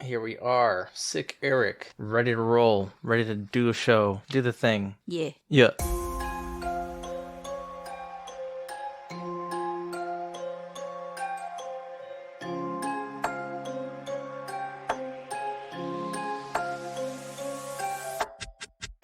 Here we are, sick Erick, ready to roll, ready to do a show, do the thing. Yeah. Yeah.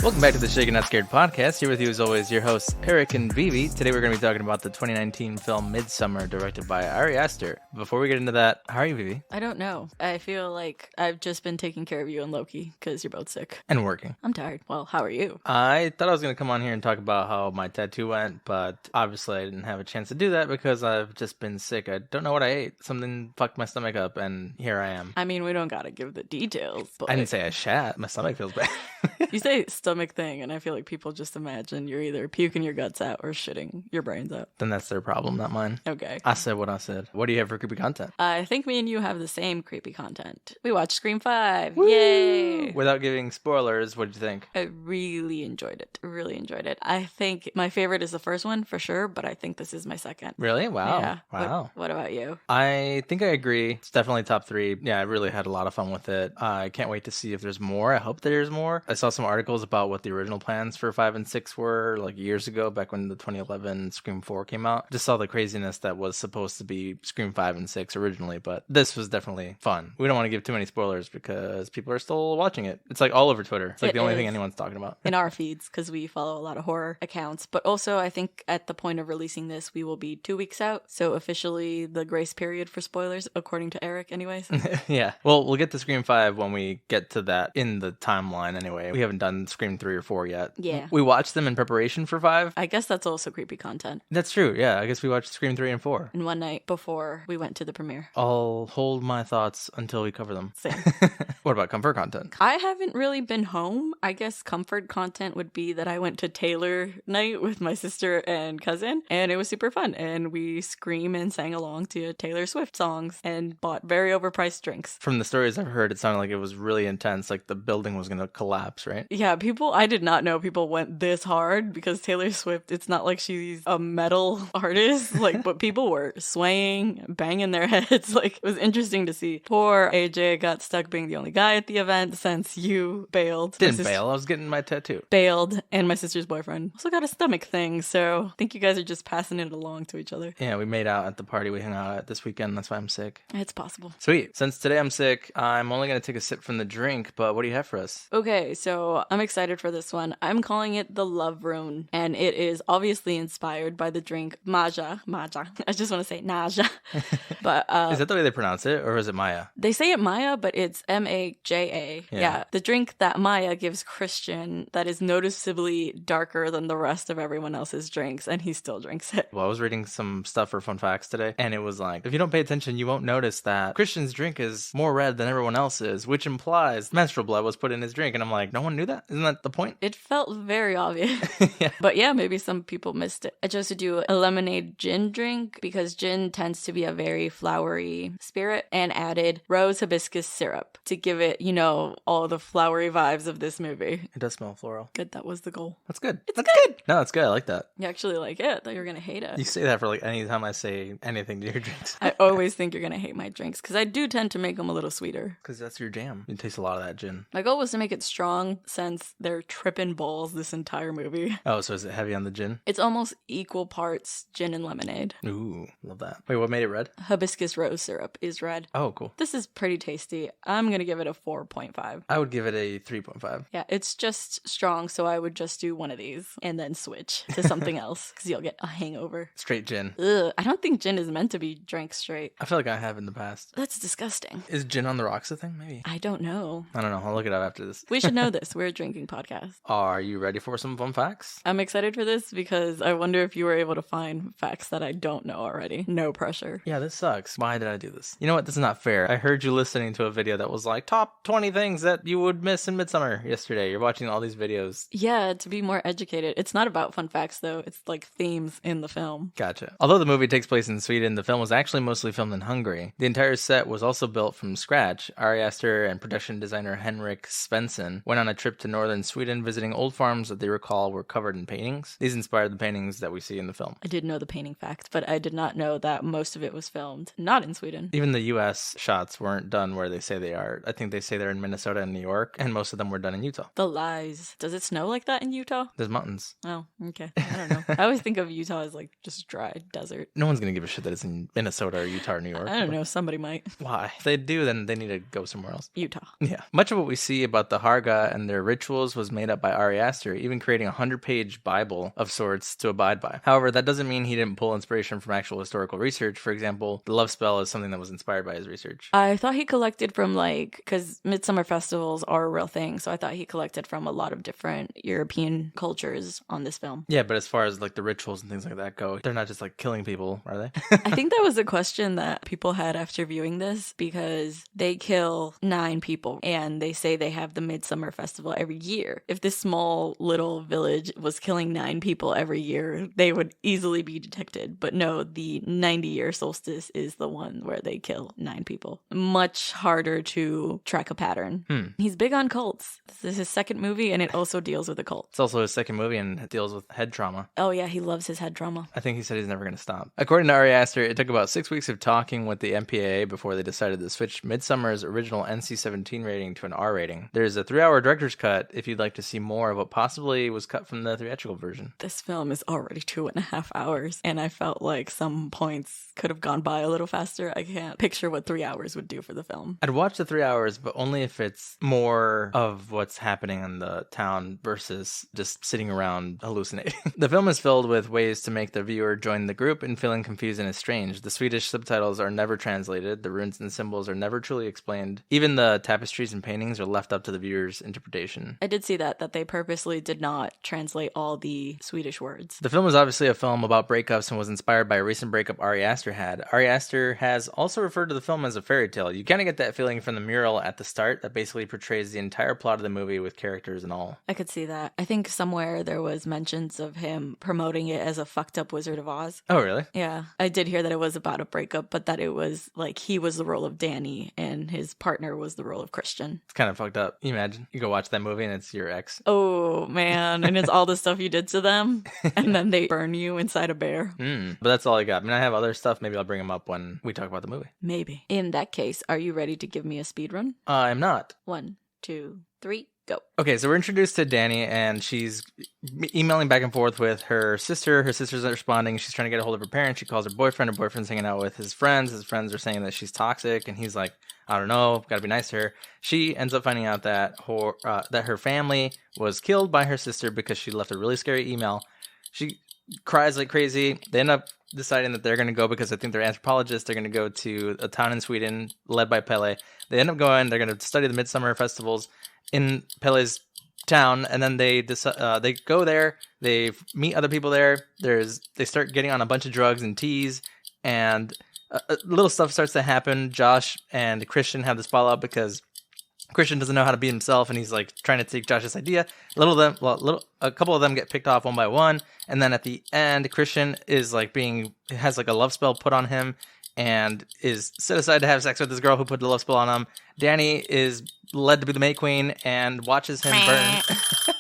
Welcome back to the Shaken Not Scared podcast. Here with you as always, your hosts, Erick and Vivi. Today we're going to be talking about the 2019 film Midsommar, directed by Ari Aster. Before we get into that, how are you, Vivi? I don't know. I feel like I've just been taking care of you and Loki because you're both sick. And working. I'm tired. Well, how are you? I thought I was going to come on here and talk about how my tattoo went, but obviously I didn't have a chance to do that because I've just been sick. I don't know what I ate. Something fucked my stomach up, and here I am. I mean, we don't got to give the details. But I didn't say I shat. My stomach feels bad. You say stomach thing, and I feel like people just imagine you're either puking your guts out or shitting your brains out. Then that's their problem, not mine. Okay. I said what I said. What do you have for creepy content? I think me and you have the same creepy content. We watched Scream 5. Woo! Yay! Without giving spoilers, what did you think? I really enjoyed it. Really enjoyed it. I think my favorite is the first one for sure, but I think this is my second. Really? Wow. Yeah. Wow. What about you? I think I agree. It's definitely top 3. Yeah, I really had a lot of fun with it. I can't wait to see if there's more. I hope there's more. I saw some articles about what the original plans for 5 and 6 were, like years ago, back when the 2011 Scream 4 came out. Just saw the craziness that was supposed to be Scream 5 and 6 originally, but this was definitely fun. We don't want to give too many spoilers because people are still watching it. It's like all over Twitter. It's like the only thing anyone's talking about. In our feeds, because we follow a lot of horror accounts. But also, I think at the point of releasing this, we will be 2 weeks out. So officially the grace period for spoilers, according to Erick anyways. Yeah. Well, we'll get to Scream 5 when we get to that in the timeline anyway. We haven't done Scream 3 or 4 yet. Yeah. We watched them in preparation for 5. I guess that's also creepy content. That's true. Yeah. I guess we watched Scream 3 and 4. In one night before we went to the premiere. I'll hold my thoughts until we cover them. Same. What about comfort content? I haven't really been home. I guess comfort content would be that I went to Taylor night with my sister and cousin, and it was super fun. And we scream and sang along to Taylor Swift songs and bought very overpriced drinks. From the stories I've heard, it sounded like it was really intense, like the building was going to collapse, right? Yeah, I did not know people went this hard because Taylor Swift, it's not like she's a metal artist, but people were swaying, banging their heads. It was interesting to see. Poor AJ got stuck being the only guy at the event since you bailed. Didn't bail, I was getting my tattoo. Bailed, and my sister's boyfriend also got a stomach thing, so I think you guys are just passing it along to each other. Yeah, we made out at the party we hung out at this weekend, that's why I'm sick. It's possible. Sweet. Since today I'm sick, I'm only going to take a sip from the drink, but what do you have for us? Okay, so I'm excited for this one. I'm calling it the Love Rune, and it is obviously inspired by the drink Maja. I just want to say Naja. But is that the way they pronounce it, or is it Maya? They say it Maya, but it's Maja. Yeah. The drink that Maya gives Christian that is noticeably darker than the rest of everyone else's drinks, and he still drinks it. Well, I was reading some stuff for Fun Facts today, and it was like, if you don't pay attention, you won't notice that Christian's drink is more red than everyone else's, which implies menstrual blood was put in his drink. And I'm like, no one knew that? Isn't that the point? It felt very obvious. Yeah. But yeah, maybe some people missed it. I chose to do a lemonade gin drink because gin tends to be a very flowery spirit, and added rose hibiscus syrup to give it, all the flowery vibes of this movie. It does smell floral. Good, that was the goal. That's good. It's That's good. No, that's good. I like that. You actually like it. I thought you were going to hate it. You say that for any time I say anything to your drinks. I always think you're going to hate my drinks because I do tend to make them a little sweeter. Because that's your jam. You taste a lot of that gin. My goal was to make it strong since they're tripping balls this entire movie. Oh, so is it heavy on the gin? It's almost equal parts gin and lemonade. Ooh, love that. Wait, what made it red? Hibiscus rose syrup is red. Oh, cool. This is pretty tasty. I'm going to give it a 4.5. I would give it a 3.5. Yeah, it's just strong, so I would just do one of these and then switch to something else because you'll get a hangover. Straight gin. Ugh, I don't think gin is meant to be drank straight. I feel like I have in the past. That's disgusting. Is gin on the rocks a thing? Maybe. I don't know. I don't know. I'll look it up after this. We should know this. We're a drinking podcast. Are you ready for some fun facts? I'm excited for this because I wonder if you were able to find facts that I don't know already. No pressure. Yeah, this sucks. Why did I do this? You know what? This is not fair. I heard you listening to a video that was like, top 20 things that you would miss in Midsommar yesterday. You're watching all these videos. Yeah, to be more educated. It's not about fun facts, though. It's like themes in the film. Gotcha. Although the movie takes place in Sweden, the film was actually mostly filmed in Hungary. The entire set was also built from scratch. Ari Aster and production designer Henrik Svensson went on a trip to northern Sweden visiting old farms that they recall were covered in paintings. These inspired the paintings that we see in the film. I did know the painting fact, but I did not know that most of it was filmed not in Sweden. Even the U.S. shots weren't done where they say they are. I think they say they're in Minnesota and New York, and most of them were done in Utah. The lies. Does it snow like that in Utah? There's mountains. Oh, okay. I don't know. I always think of Utah as like just dry desert. No one's going to give a shit that it's in Minnesota or Utah or New York. I don't know. Somebody might. Why? If they do, then they need to go somewhere else. Utah. Yeah. Much of what we see about the Harga and their rituals was made up by Ari Aster, even creating a 100-page Bible of sorts to abide by. However, that doesn't mean he didn't pull inspiration from actual historical research. For example, the love spell is something that was inspired by his research. I thought he collected from because Midsommar festivals are a real thing, so I thought he collected from a lot of different European cultures on this film. Yeah, but as far as like the rituals and things like that go, they're not just like killing people, are they? I think that was a question that people had after viewing this, because they kill 9 people and they say they have the Midsommar festival every year. If this small little village was killing 9 people every year, they would easily be detected. But no, the 90-year solstice is the one where they kill 9 people. Much harder to track a pattern. He's big on cults. This is his second movie and it also deals with a cult. It's also his second movie and it deals with head trauma. Oh yeah, he loves his head trauma. I think he said he's never going to stop. According to Ari Aster, it took about 6 weeks of talking with the MPAA before they decided to switch Midsommar's original NC-17 rating to an R rating. There's a 3-hour director's cut if you'd like to see more of what possibly was cut from the theatrical version. This film is already 2.5 hours, and I felt like some points could have gone by a little faster. I can't picture what 3 hours would do for the film. I'd watch the 3 hours, but only if it's more of what's happening in the town versus just sitting around hallucinating. The film is filled with ways to make the viewer join the group in feeling confused and estranged. The Swedish subtitles are never translated. The runes and symbols are never truly explained. Even the tapestries and paintings are left up to the viewer's interpretation. I did see that they purposely did not translate all the Swedish words. The film is obviously a film about breakups and was inspired by a recent breakup Ari Aster had. Ari Aster has also referred to the film as a fairy tale. You kind of get that feeling from the mural at the start that basically portrays the entire plot of the movie with characters and all. I could see that. I think somewhere there was mentions of him promoting it as a fucked up Wizard of Oz. Oh, really? Yeah. I did hear that it was about a breakup, but that it was like he was the role of Danny and his partner was the role of Christian. It's kind of fucked up. You imagine you go watch that movie and it's your ex. Oh, man. And it's all the stuff you did to them. And then they burn you inside a bear. But that's all I got. I mean, I have other stuff. Maybe I'll bring them up when we talk about the movie. Maybe. In that case, are you ready to give me a speed run? I'm not. 1, 2, 3, go. Okay, so we're introduced to Danny, and she's emailing back and forth with her sister. Her sister's not responding. She's trying to get a hold of her parents. She calls her boyfriend. Her boyfriend's hanging out with his friends. His friends are saying that she's toxic, and he's like, I don't know, gotta be nice to her. She ends up finding out that her family was killed by her sister because she left a really scary email. She cries like crazy. They end up deciding that they're going to go because I think they're anthropologists. They're going to go to a town in Sweden led by Pelle. They end up going. They're going to study the Midsommar festivals in Pelle's town, and then they go there. They meet other people there. They start getting on a bunch of drugs and teas, and little stuff starts to happen. Josh and Christian have this fallout because Christian doesn't know how to be himself, and he's like trying to take Josh's idea. A couple of them get picked off one by one, and then at the end, Christian is like has like a love spell put on him, and is set aside to have sex with this girl who put the love spell on him. Danny is led to be the May Queen and watches him burn.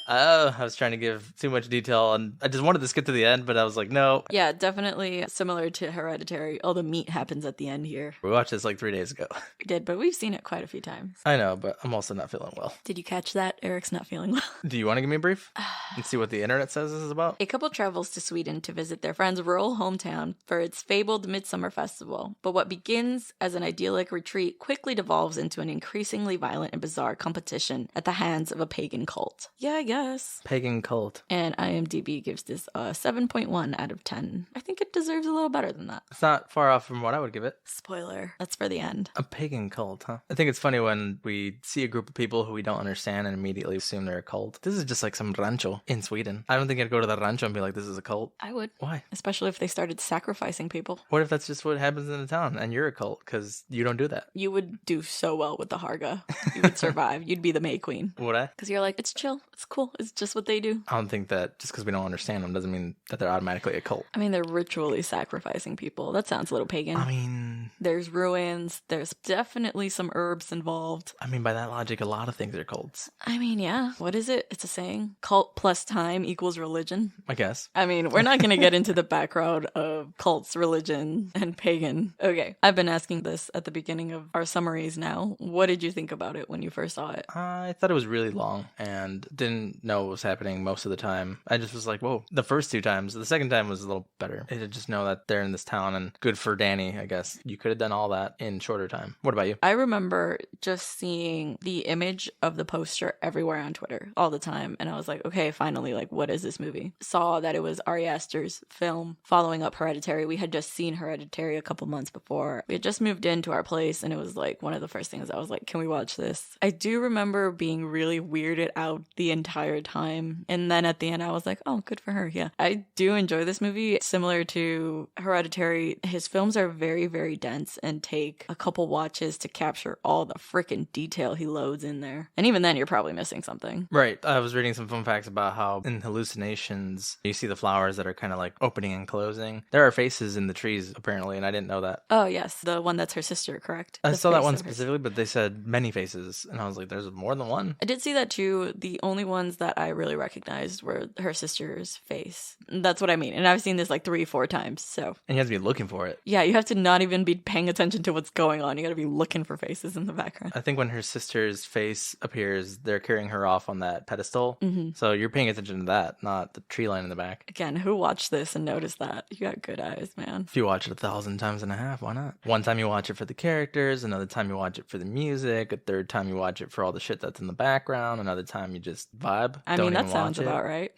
Oh, I was trying to give too much detail, and I just wanted to skip to the end, but I was like, no. Yeah, definitely similar to Hereditary. All the meat happens at the end here. We watched this like 3 days ago. We did, but we've seen it quite a few times. I know, but I'm also not feeling well. Did you catch that? Eric's not feeling well. Do you want to give me a brief and see what the internet says this is about? A couple travels to Sweden to visit their friend's rural hometown for its fabled Midsummer Festival. But what begins as an idyllic retreat quickly devolves into an increasingly violent and bizarre competition at the hands of a pagan cult. Yeah, I guess. Pagan cult. And IMDb gives this a 7.1 out of 10. I think it deserves a little better than that. It's not far off from what I would give it. Spoiler. That's for the end. A pagan cult, huh? I think it's funny when we see a group of people who we don't understand and immediately assume they're a cult. This is just like some rancho in Sweden. I don't think I'd go to the rancho and be like, this is a cult. I would. Why? Especially if they started sacrificing people. What if that's just what happens in the town and you're a cult because you don't do that? You would do so well with the Harga. You would survive. You'd be the May Queen. Would I? Because you're like, it's chill. It's cool. cool. It's just what they do. I don't think that just because we don't understand them doesn't mean that they're automatically a cult. I mean, they're ritually sacrificing people. That sounds a little pagan. I mean, there's ruins. There's definitely some herbs involved. I mean, by that logic, a lot of things are cults. I mean, yeah. What is it? It's a saying. Cult plus time equals religion. I guess. I mean, we're not going to get into the background of cults, religion, and pagan. Okay. I've been asking this at the beginning of our summaries now. What did you think about it when you first saw it? I thought it was really long and didn't know what was happening most of the time. I just was like, whoa. The first 2 times. The second time was a little better. I just know that they're in this town and good for Danny, I guess. You could have done all that in shorter time. What about you? I remember just seeing the image of the poster everywhere on Twitter all the time. And I was like, okay, finally, like, what is this movie? Saw that it was Ari Aster's film following up Hereditary. We had just seen Hereditary a couple months before. We had just moved into our place and it was like one of the first things I was like, can we watch this? I do remember being really weirded out the entire time. And then at the end, I was like, oh, good for her. Yeah. I do enjoy this movie. Similar to Hereditary, his films are very, very dense and take a couple watches to capture all the freaking detail he loads in there. And even then, you're probably missing something. Right. I was reading some fun facts about how in hallucinations, you see the flowers that are kind of like opening and closing. There are faces in the trees, apparently, and I didn't know that. Oh, yes. The one that's her sister, correct? I The saw that face one of her specifically, but they said many faces, and I was like, there's more than one. I did see that too. The only ones that I really recognized were her sister's face. That's what I mean. And I've seen this like 3-4 times, so. And you have to be looking for it. Yeah, you have to not even be paying attention to what's going on. You gotta be looking for faces in the background. I think when her sister's face appears, they're carrying her off on that pedestal. Mm-hmm. So you're paying attention to that, not the tree line in the back. Again, who watched this and noticed that? You got good eyes, man. If you watch it 1,000 times and a half, why not? One time you watch it for the characters, another time you watch it for the music, a third time you watch it for all the shit that's in the background, another time you just vibe. I mean, that sounds about right.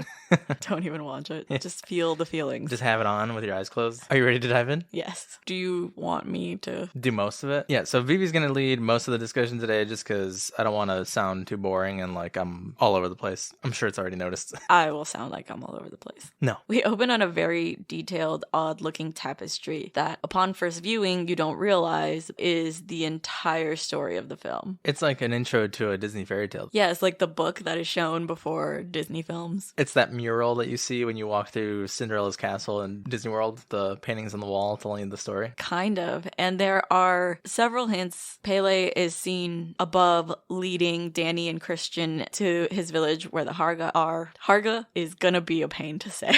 Don't even watch it. Just feel the feelings. Just have it on with your eyes closed. Are you ready to dive in? Yes. Do you want me to do most of it? Yeah, so Vivi's going to lead most of the discussion today just because I don't want to sound too boring and like I'm all over the place. I'm sure it's already noticed. I will sound like I'm all over the place. No. We open on a very detailed, odd-looking tapestry that, upon first viewing, you don't realize is the entire story of the film. It's like an intro to a Disney fairy tale. Yeah, it's like the book that is shown before Disney films. It's that mural that you see when you walk through Cinderella's castle in Disney World, the paintings on the wall telling the story. Kind of. And there are several hints. Pele is seen above leading Danny and Christian to his village where the Harga are. Harga is gonna be a pain to say.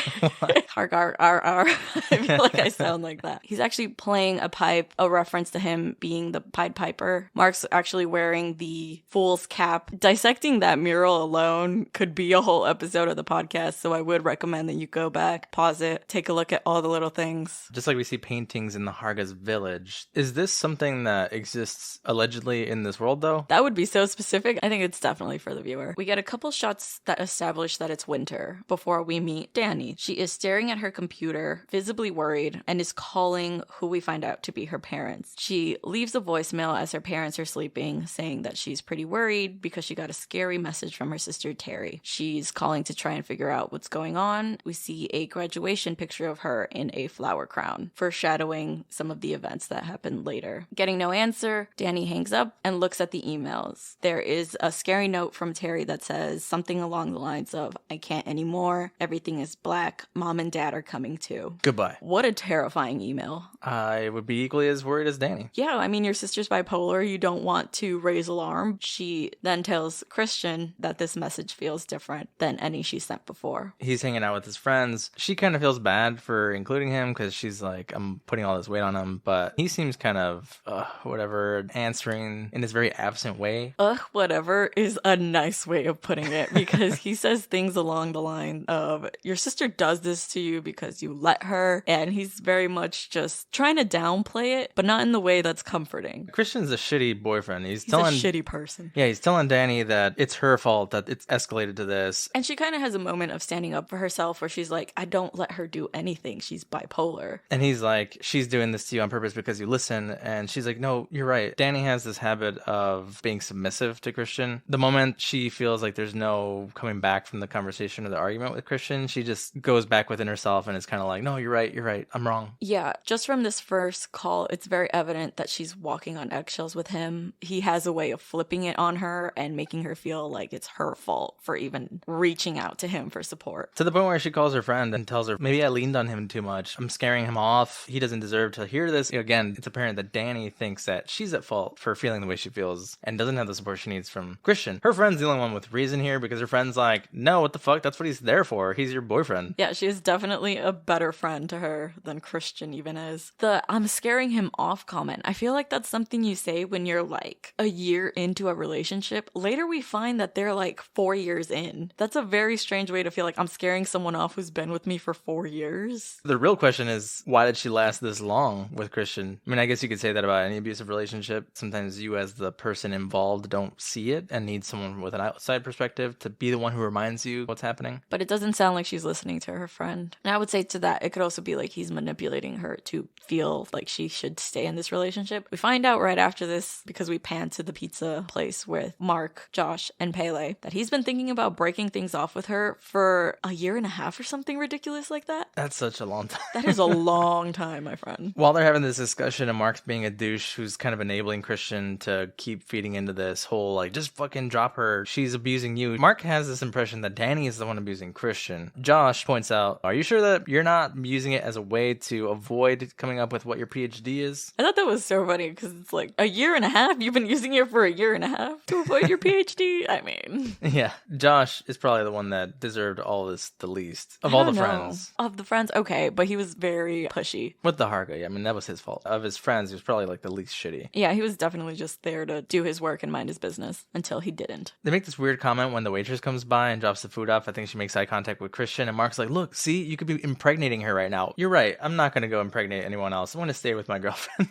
Hargar, I feel like I sound like that. He's actually playing a pipe, a reference to him being the Pied Piper. Mark's actually wearing the fool's cap. Dissecting that mural alone could be a whole episode of the podcast, so I would recommend that you go back, pause it, take a look at all the little things. Just like we see paintings in the Harga's village. Is this something that exists allegedly in this world, though? That would be so specific. I think it's definitely for the viewer. We get a couple shots that establish that it's winter before we meet Danny. She is staring at her computer, visibly worried, and is calling who we find out to be her parents. She leaves a voicemail as her parents are sleeping, saying that she's pretty worried because she got a scary message from her sister Terry. She's calling to try and figure out what's going on. We see a graduation picture of her in a flower crown, foreshadowing some of the events that happened later. Getting no answer, Danny hangs up and looks at the emails. There is a scary note from Terry that says something along the lines of, "I can't anymore. Everything is black. Mom and Dad are coming too." Goodbye. What a terrifying email. I would be equally as worried as Danny. Yeah, I mean, your sister's bipolar. You don't want to raise alarm. She then tells Christian that this message feels different than any she sent before. He's hanging out with his friends. She kind of feels bad for including him because she's like, I'm putting all this weight on him. But he seems kind of, whatever, answering in this very absent way. Whatever is a nice way of putting it because he says things along the line of, your sister does this to you because you let her. And he's very much just trying to downplay it, but not in the way that's comforting. Christian's a shitty boyfriend. He's a shitty person. Yeah, he's telling Danny that it's her fault that it's escalated to this. And she kind of has a moment of standing up for herself where she's like, I don't let her do anything. She's bipolar. And he's like, she's doing this to you on purpose because you listen. And she's like, no, you're right. Danny has this habit of being submissive to Christian. The moment she feels like there's no coming back from the conversation or the argument with Christian, she just goes back within herself and is kind of like, no, you're right, I'm wrong. Yeah, just from this first call, it's very evident that she's walking on eggshells with him. He has a way of flipping it on her and making her feel like it's her fault for even reaching out to him for support. To the point where she calls her friend and tells her, maybe I leaned on him too much. I'm scaring him off. He doesn't deserve to hear this. Again, it's apparent that Danny thinks that she's at fault for feeling the way she feels and doesn't have the support she needs from Christian. Her friend's the only one with reason here because her friend's like, no, what the fuck? That's what he's there for. He's your boyfriend. Yeah, she is definitely a better friend to her than Christian even is. The I'm scaring him off comment, I feel like that's something you say when you're like a year into a relationship. Later we find that they're like 4 years in. That's a very strange way to feel like I'm scaring someone off who's been with me for 4 years. The real question is, why did she last this long with Christian? I mean, I guess you could say that about any abusive relationship. Sometimes you as the person involved don't see it and need someone with an outside perspective to be the one who reminds you what's happening. But it doesn't sound like she's listening to her friend. And I would say to that, it could also be like he's manipulating her to feel like she should stay in this relationship. We find out right after this, because we pan to the pizza place with Mark, Josh, and Pele, that he's been thinking about breaking things off with her for a year and a half or something ridiculous like that. That's such a long time. That is a long time, my friend. While they're having this discussion and Mark's being a douche who's kind of enabling Christian to keep feeding into this whole, like, just fucking drop her, she's abusing you. Mark has this impression that Danny is the one abusing Christian. Josh points out, are you sure that you're not using it as a way to avoid coming up with what your PhD is? I thought that was so funny because it's like a year and a half? You've been using it for a year and a half to avoid your PhD? I mean. Yeah. Josh is probably the one that deserved all this the least of all the friends. Of the friends, okay, but he was very pushy. With the Harga, I mean, that was his fault. Of his friends, he was probably like the least shitty. Yeah, he was definitely just there to do his work and mind his business until he didn't. They make this weird comment when the waitress comes by and drops the food off. I think she makes eye contact with Christian, and Mark's like, look, see, you could be impregnating her right now. You're right. I'm not going to go impregnate anyone else. I want to stay with my girlfriend.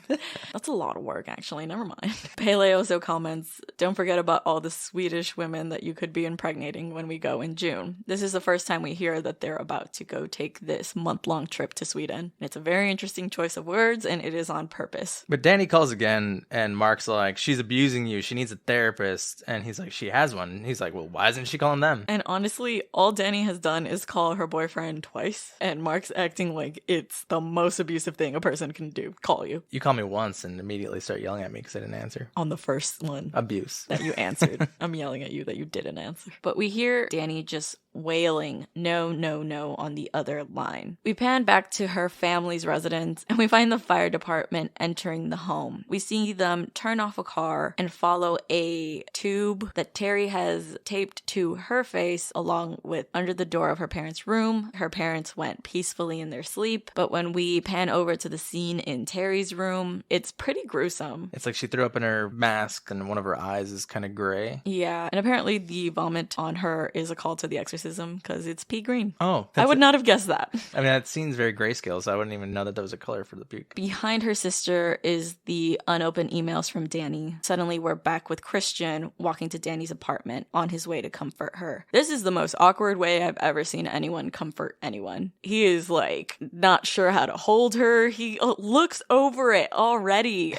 That's a lot of work, actually. Never mind. Pele also comments, don't forget about all the Swedish women that you could be impregnating when we go in June. This is the first time we hear that they're about to go take this month-long trip to Sweden. It's a very interesting choice of words, and it is on purpose. But Danny calls again, and Mark's like, she's abusing you. She needs a therapist. And he's like, she has one. And he's like, well, why isn't she calling them? And honestly, all Danny has done is call her boyfriend twice, and Mark's acting like it's the most abusive thing a person can do. Call you. You call me once and immediately start yelling at me because I didn't answer. On the first one. Abuse. That you answered. I'm yelling at you that you didn't answer. But we hear Danny just wailing, no, no, no, on the other line. We pan back to her family's residence, and we find the fire department entering the home. We see them turn off a car and follow a tube that Terry has taped to her face along with under the door of her parents' room. Her parents went peacefully in their sleep, but when we pan over to the scene in Terry's room, it's pretty gruesome. It's like she threw up in her mask and one of her eyes is kind of gray. Yeah, and apparently the vomit on her is a call to the exorcism because it's pea green. Oh. I would not have guessed that. I mean, that scene's very grayscale, so I wouldn't even know that was a color for the puke. Behind her sister is the unopened emails from Danny. Suddenly, we're back with Christian walking to Danny's apartment on his way to comfort her. This is the most awkward way I've ever seen anyone comfort anyone. He is like not sure how to hold her. He looks over it already.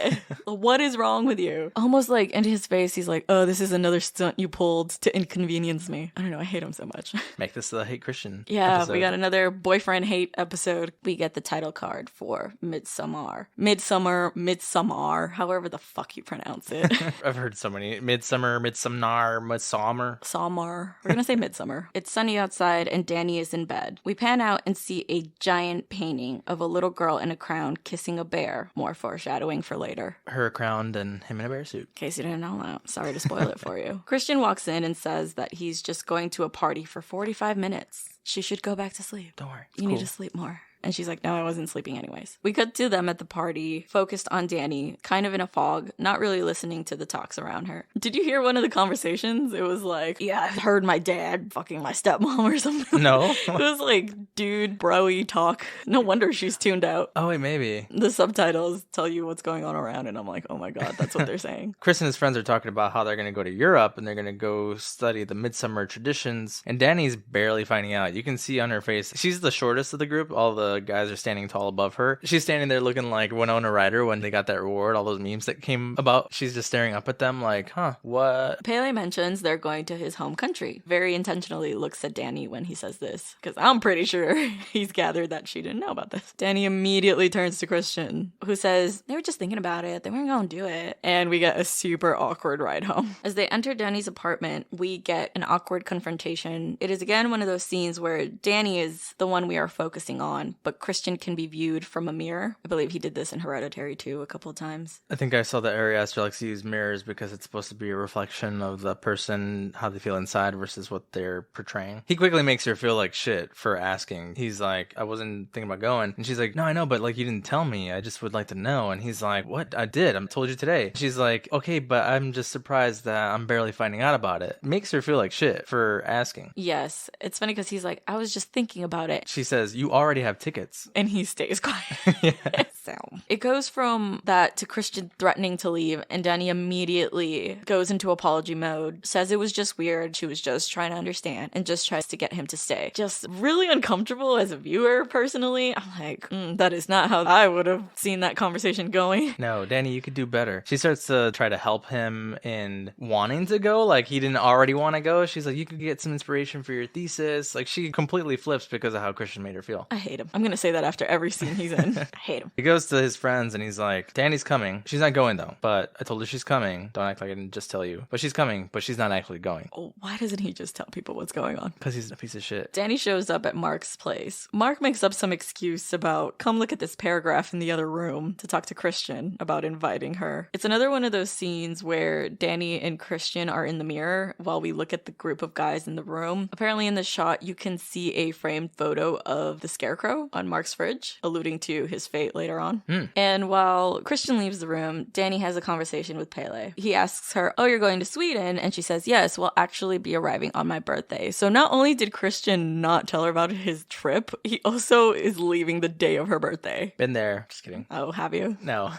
What is wrong with you? Almost like into his face, he's like, oh, this is another stunt you pulled to inconvenience me. I don't know. I hate him so much. Make this the Hate Christian episode. We got another boyfriend hate episode. We get the title card for Midsommar. Midsommar, however the fuck you pronounce it. I've heard so many. Midsommar. Sommar. We're gonna say Midsommar. It's sunny outside and Danny is in bed. We pan out and see a giant painting of a little girl in a crown kissing a bear. More foreshadowing for later. Her crowned and him in a bear suit. In case you didn't know that. Sorry to spoil it for you. Christian walks in and says that he's just going to a party for 45 minutes. She should go back to sleep. Don't worry. You need to sleep more. And she's like, no, I wasn't sleeping anyways. We cut to them at the party, focused on Danny, kind of in a fog, not really listening to the talks around her. Did you hear one of the conversations? It was like, yeah, I heard my dad fucking my stepmom or something. No. It was like, dude, bro-y talk. No wonder she's tuned out. Oh, wait, maybe. The subtitles tell you what's going on around, and I'm like, oh my God, that's what they're saying. Chris and his friends are talking about how they're going to go to Europe, and they're going to go study the Midsommar traditions, and Danny's barely finding out. You can see on her face, she's the shortest of the group. All the the guys are standing tall above her. She's standing there looking like Winona Ryder when they got that reward, all those memes that came about. She's just staring up at them like, huh, what? Pele mentions they're going to his home country. Very intentionally looks at Danny when he says this, because I'm pretty sure he's gathered that she didn't know about this. Danny immediately turns to Christian, who says they were just thinking about it. They weren't going to do it. And we get a super awkward ride home. As they enter Danny's apartment, we get an awkward confrontation. It is again one of those scenes where Danny is the one we are focusing on, but Christian can be viewed from a mirror. I believe he did this in Hereditary too a couple of times. I think I saw that Ari Aster likes to use mirrors because it's supposed to be a reflection of the person, how they feel inside versus what they're portraying. He quickly makes her feel like shit for asking. He's like, I wasn't thinking about going. And she's like, no, I know, but like you didn't tell me. I just would like to know. And he's like, what? I did. I told you today. She's like, okay, but I'm just surprised that I'm barely finding out about it. Makes her feel like shit for asking. Yes. It's funny because he's like, I was just thinking about it. She says, you already have tickets. And he stays quiet. Yeah. So it goes from that to Christian threatening to leave, and Danny immediately goes into apology mode, says it was just weird, she was just trying to understand, and just tries to get him to stay. Just really uncomfortable as a viewer, personally. I'm like, that is not how I would have seen that conversation going. No, Danny, you could do better. She starts to try to help him in wanting to go, like he didn't already want to go. She's like, you could get some inspiration for your thesis. Like she completely flips because of how Christian made her feel. I hate him. I'm gonna say that after every scene he's in. I hate him. He goes to his friends and he's like, Danny's coming. She's not going though, but I told her she's coming. Don't act like I didn't just tell you. But she's coming, but she's not actually going. Oh, why doesn't he just tell people what's going on? Because he's a piece of shit. Danny shows up at Mark's place. Mark makes up some excuse about, come look at this paragraph in the other room, to talk to Christian about inviting her. It's another one of those scenes where Danny and Christian are in the mirror while we look at the group of guys in the room. Apparently in the shot, you can see a framed photo of the scarecrow on Mark's fridge, alluding to his fate later on. And while Christian leaves the room, Danny has a conversation with Pele. He asks her, oh, you're going to Sweden? And she says, yes, we'll actually be arriving on my birthday. So not only did Christian not tell her about his trip, he also is leaving the day of her birthday. Been there. Just kidding. Oh, have you? No.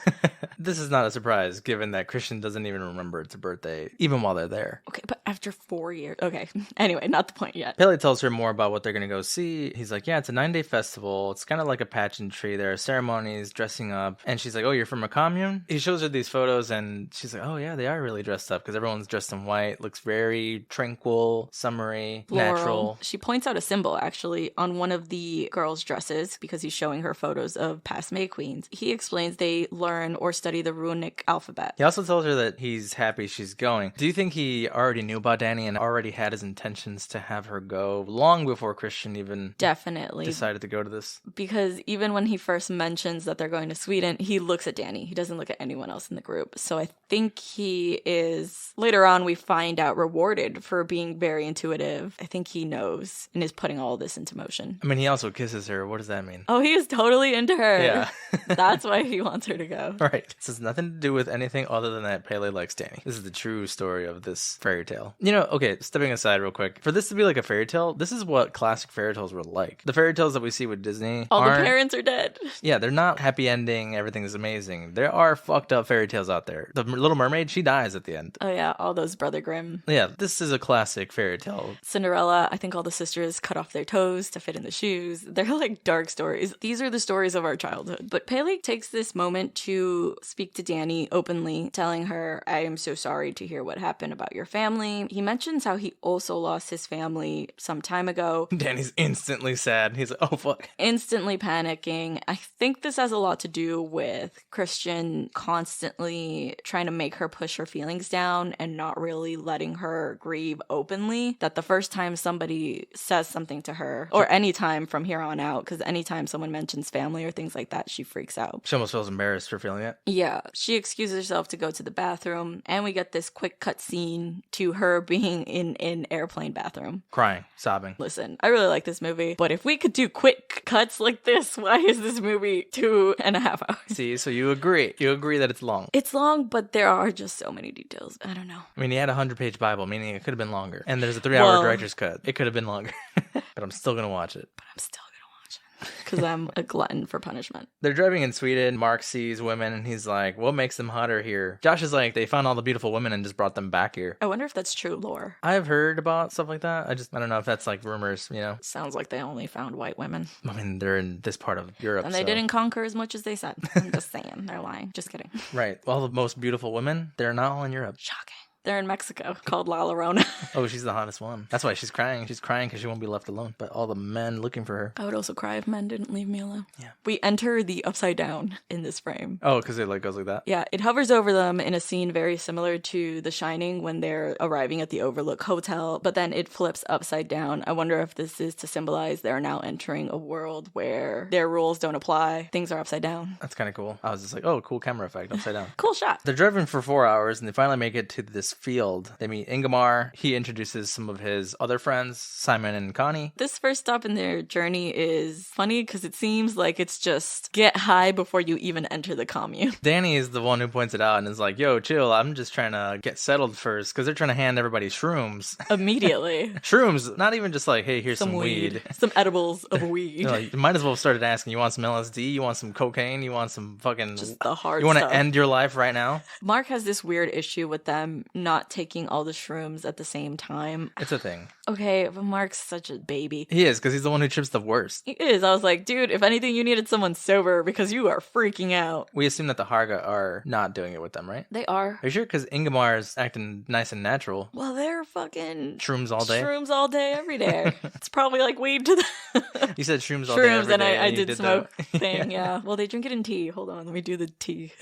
This is not a surprise, given that Christian doesn't even remember it's a birthday, even while they're there. Okay, but after 4 years. Okay. Anyway, not the point yet. Pele tells her more about what they're going to go see. He's like, yeah, it's a 9-day festival. It's kind of like a pageantry. There are ceremonies, dressing up. And she's like, oh, you're from a commune? He shows her these photos and she's like, oh, yeah, they are really dressed up because everyone's dressed in white. Looks very tranquil, summery, Floral. natural. She points out a symbol, actually, on one of the girls' dresses because he's showing her photos of past May Queens. He explains they learn or study the runic alphabet. He also tells her that he's happy she's going. Do you think he already knew about Danny and already had his intentions to have her go long before Christian even Definitely decided to go to this? Because even when he first mentions that they're going to Sweden, he looks at Danny. He doesn't look at anyone else in the group. So I think he is, later on we find out, rewarded for being very intuitive. I think he knows and is putting all this into motion. I mean, he also kisses her. What does that mean? Oh, he is totally into her. Yeah. That's why he wants her to go. Right. This has nothing to do with anything other than that Pele likes Danny. This is the true story of this fairy tale. You know, okay, stepping aside real quick. For this to be like a fairy tale, this is what classic fairy tales were like. The fairy tales that we see with Disney All the parents are dead. Yeah, they're not happy ending, everything is amazing. There are fucked up fairy tales out there. The Little Mermaid, she dies at the end. Oh yeah, all those Brother Grimm. Yeah, this is a classic fairy tale. Cinderella, I think all the sisters cut off their toes to fit in the shoes. They're like dark stories. These are the stories of our childhood. But Pele takes this moment to speak to Danny openly, telling her, I am so sorry to hear what happened about your family. He mentions how he also lost his family some time ago. Danny's instantly sad. He's like, oh fuck. Instantly panicking. I think this has a lot to do with Christian constantly trying to make her push her feelings down and not really letting her grieve openly. That the first time somebody says something to her, or anytime from here on out, because anytime someone mentions family or things like that, she freaks out. She almost feels embarrassed for feeling it. Yeah. She excuses herself to go to the bathroom, and we get this quick cut scene to her being in an airplane bathroom. Crying, sobbing. Listen, I really like this movie, but if we could do quick cuts like this, why is this movie 2.5 hours? See, so you agree. You agree that it's long. It's long, but there are just so many details. I don't know. I mean, he had a 100-page Bible, meaning it could have been longer. And there's a 3-hour director's cut. It could have been longer. But I'm still going to watch it. But I'm still gonna watch it. because I'm a glutton for punishment. They're driving in Sweden. Mark sees women and he's like, what makes them hotter here? Josh is like, they found all the beautiful women and just brought them back here. I wonder if that's true lore. I've heard about stuff like that. I don't know if that's like rumors, you know? Sounds like they only found white women. I mean, they're in this part of Europe. And they didn't conquer as much as they said. I'm just saying. They're lying. Just kidding. Right. All the most beautiful women, they're not all in Europe. Shocking. They're in Mexico, called La Llorona. Oh, she's the hottest one. That's why she's crying. She's crying because she won't be left alone. But all the men looking for her. I would also cry if men didn't leave me alone. Yeah. We enter the upside down in this frame. Oh, because it like goes like that? Yeah, it hovers over them in a scene very similar to The Shining when they're arriving at the Overlook Hotel, but then it flips upside down. I wonder if this is to symbolize they're now entering a world where their rules don't apply. Things are upside down. That's kind of cool. I was just like, oh, cool camera effect, upside down. Cool shot. They're driving for 4 hours and they finally make it to this field. They meet Ingmar. He introduces some of his other friends, Simon and Connie. This first stop in their journey is funny because it seems like it's just get high before you even enter the commune. Danny is the one who points it out and is like, yo, chill, I'm just trying to get settled first because they're trying to hand everybody shrooms. Immediately. Shrooms, not even just like, hey, here's some weed. Some edibles of weed. You might as well have started asking, you want some LSD? You want some cocaine? You want some fucking... Just the hard You want stuff. to end your life right now? Mark has this weird issue with them not taking all the shrooms at the same time. It's a thing. Okay, but Mark's such a baby. He is, because he's the one who trips the worst. He is. I was like, dude, if anything, you needed someone sober because you are freaking out. We assume that the Harga are not doing it with them, right? They are. Are you sure? Because Ingmar is acting nice and natural. Well, they're fucking... Shrooms all day? Shrooms all day, every day. It's probably like weed to them. You said shrooms all day, every and day. I you did smoke the... thing, yeah. Well, they drink it in tea. Hold on, let me do the tea.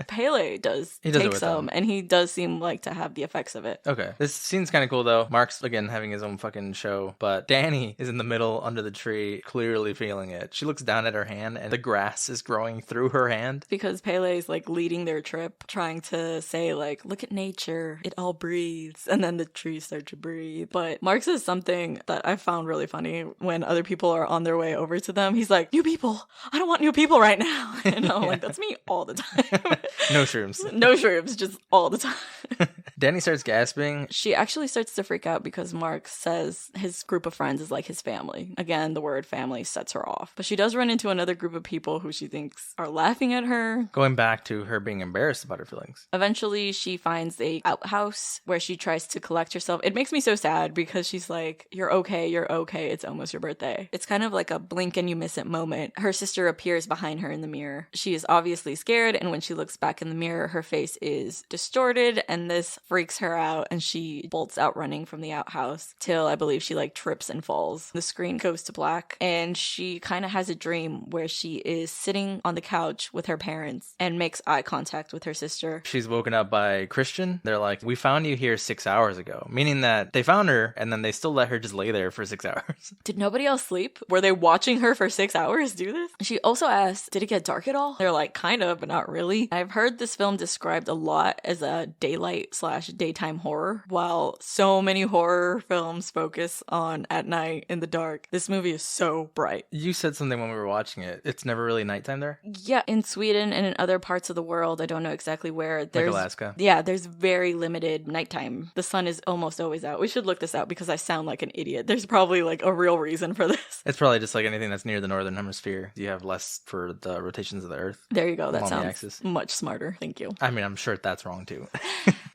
Pele does He does it take with some, them. and he does seem like to have the effects of it. Okay. This scene's kind of cool, though. Mark's, again, having his own fucking show, but Danny is in the middle under the tree, clearly feeling it. She looks down at her hand, and the grass is growing through her hand. Because Pele's like leading their trip, trying to say like, look at nature, it all breathes, and then the trees start to breathe. But Mark says something that I found really funny when other people are on their way over to them. He's like, new people, I don't want new people right now. And I'm like, that's me all the time. No shrooms. No shrooms, just all the time. Danny starts gasping. She actually starts to freak out because Mark says his group of friends is like his family. Again, the word family sets her off. But she does run into another group of people who she thinks are laughing at her. Going back to her being embarrassed about her feelings. Eventually, she finds a outhouse where she tries to collect herself. It makes me so sad because she's like, you're okay, it's almost your birthday. It's kind of like a blink and you miss it moment. Her sister appears behind her in the mirror. She is obviously scared, and when she looks back in the mirror, her face is distorted, and this freaks her out, and she bolts out running from the outhouse till I believe she like trips and falls. The screen goes to black, and she kind of has a dream where she is sitting on the couch with her parents and makes eye contact with her sister. She's woken up by Christian. They're like, we found you here 6 hours ago, meaning that they found her and then they still let her just lay there for 6 hours. Did nobody else sleep? Were they watching her for 6 hours do this? She also asked, did it get dark at all? They're like, kind of, but not really. I've heard this film described a lot as a daylight/daytime horror. While so many horror films focus on at night in the dark, this movie is so bright. You said something when we were watching it. It's never really nighttime there? Yeah, in Sweden and in other parts of the world, I don't know exactly where. Like Alaska? Yeah, there's very limited nighttime. The sun is almost always out. We should look this out because I sound like an idiot. There's probably like a real reason for this. It's probably just like anything that's near the northern hemisphere. You have less for the rotations of the Earth. There you go. That along the sounds axis. much smarter. Thank you. I mean, I'm sure that's wrong too.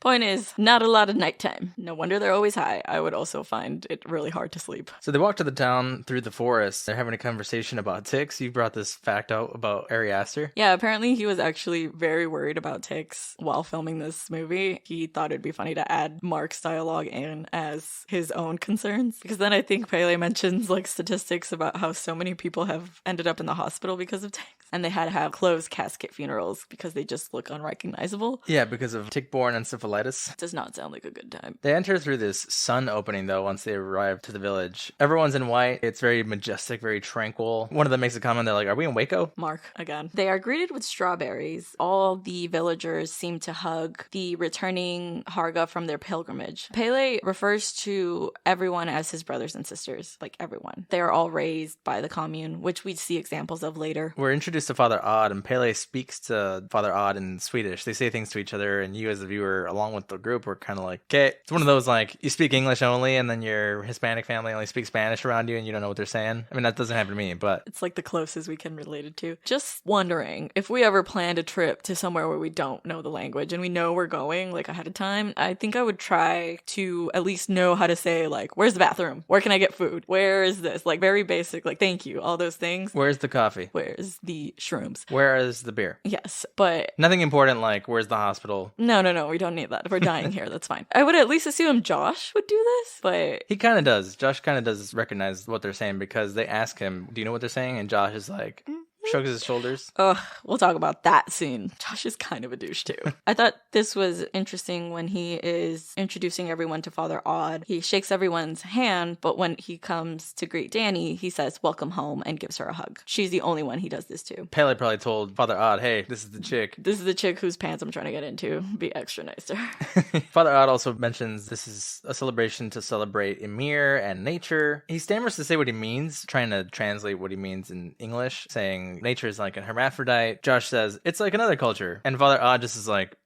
Point is, not a lot of nighttime. No wonder they're always high. I would also find it really hard to sleep. So they walk to the town through the forest. They're having a conversation about ticks. You brought this fact out about Ari Aster. Yeah, apparently he was actually very worried about ticks while filming this movie. He thought it'd be funny to add Mark's dialogue in as his own concerns. Because then I think Pele mentions like statistics about how so many people have ended up in the hospital because of ticks. And they had to have closed casket funerals because they just look unrecognizable. Yeah, because of tick-borne encephalitis. Does not sound like a good time. They enter through this sun opening, though, once they arrive to the village. Everyone's in white. It's very majestic, very tranquil. One of them makes a comment. They're like, are we in Waco? Mark, again. They are greeted with strawberries. All the villagers seem to hug the returning Harga from their pilgrimage. Pele refers to everyone as his brothers and sisters, like everyone. They are all raised by the commune, which we see examples of later. We're introduced to Father Odd, and Pele speaks to Father Odd in Swedish. They say things to each other, and you as the viewer, along with with the group were kind of like, okay, it's one of those like you speak English only and then your Hispanic family only speaks Spanish around you and you don't know what they're saying. I mean, that doesn't happen to me, but it's like the closest we can relate it to. Just wondering if we ever planned a trip to somewhere where we don't know the language and we know we're going like ahead of time, I think I would try to at least know how to say like, where's the bathroom? Where can I get food? Where is this? Like very basic, like thank you, all those things. Where's the coffee? Where's the shrooms? Where is the beer? Yes, but nothing important like where's the hospital? No, we don't need that. If we're dying here, that's fine. I would at least assume Josh would do this, but he kind of does. Josh kind of does recognize what they're saying because they ask him, do you know what they're saying? And Josh is like, shrugs his shoulders. Oh, we'll talk about that soon. Josh is kind of a douche too. I thought this was interesting when he is introducing everyone to Father Odd. He shakes everyone's hand, but when he comes to greet Danny, he says, welcome home, and gives her a hug. She's the only one he does this to. Pele probably told Father Odd, hey, this is the chick. This is the chick whose pants I'm trying to get into. Be extra nice to her. Father Odd also mentions this is a celebration to celebrate Ymir and nature. He stammers to say what he means, trying to translate what he means in English, saying nature is like a hermaphrodite. Josh says, it's like another culture. And Father Odd just is like,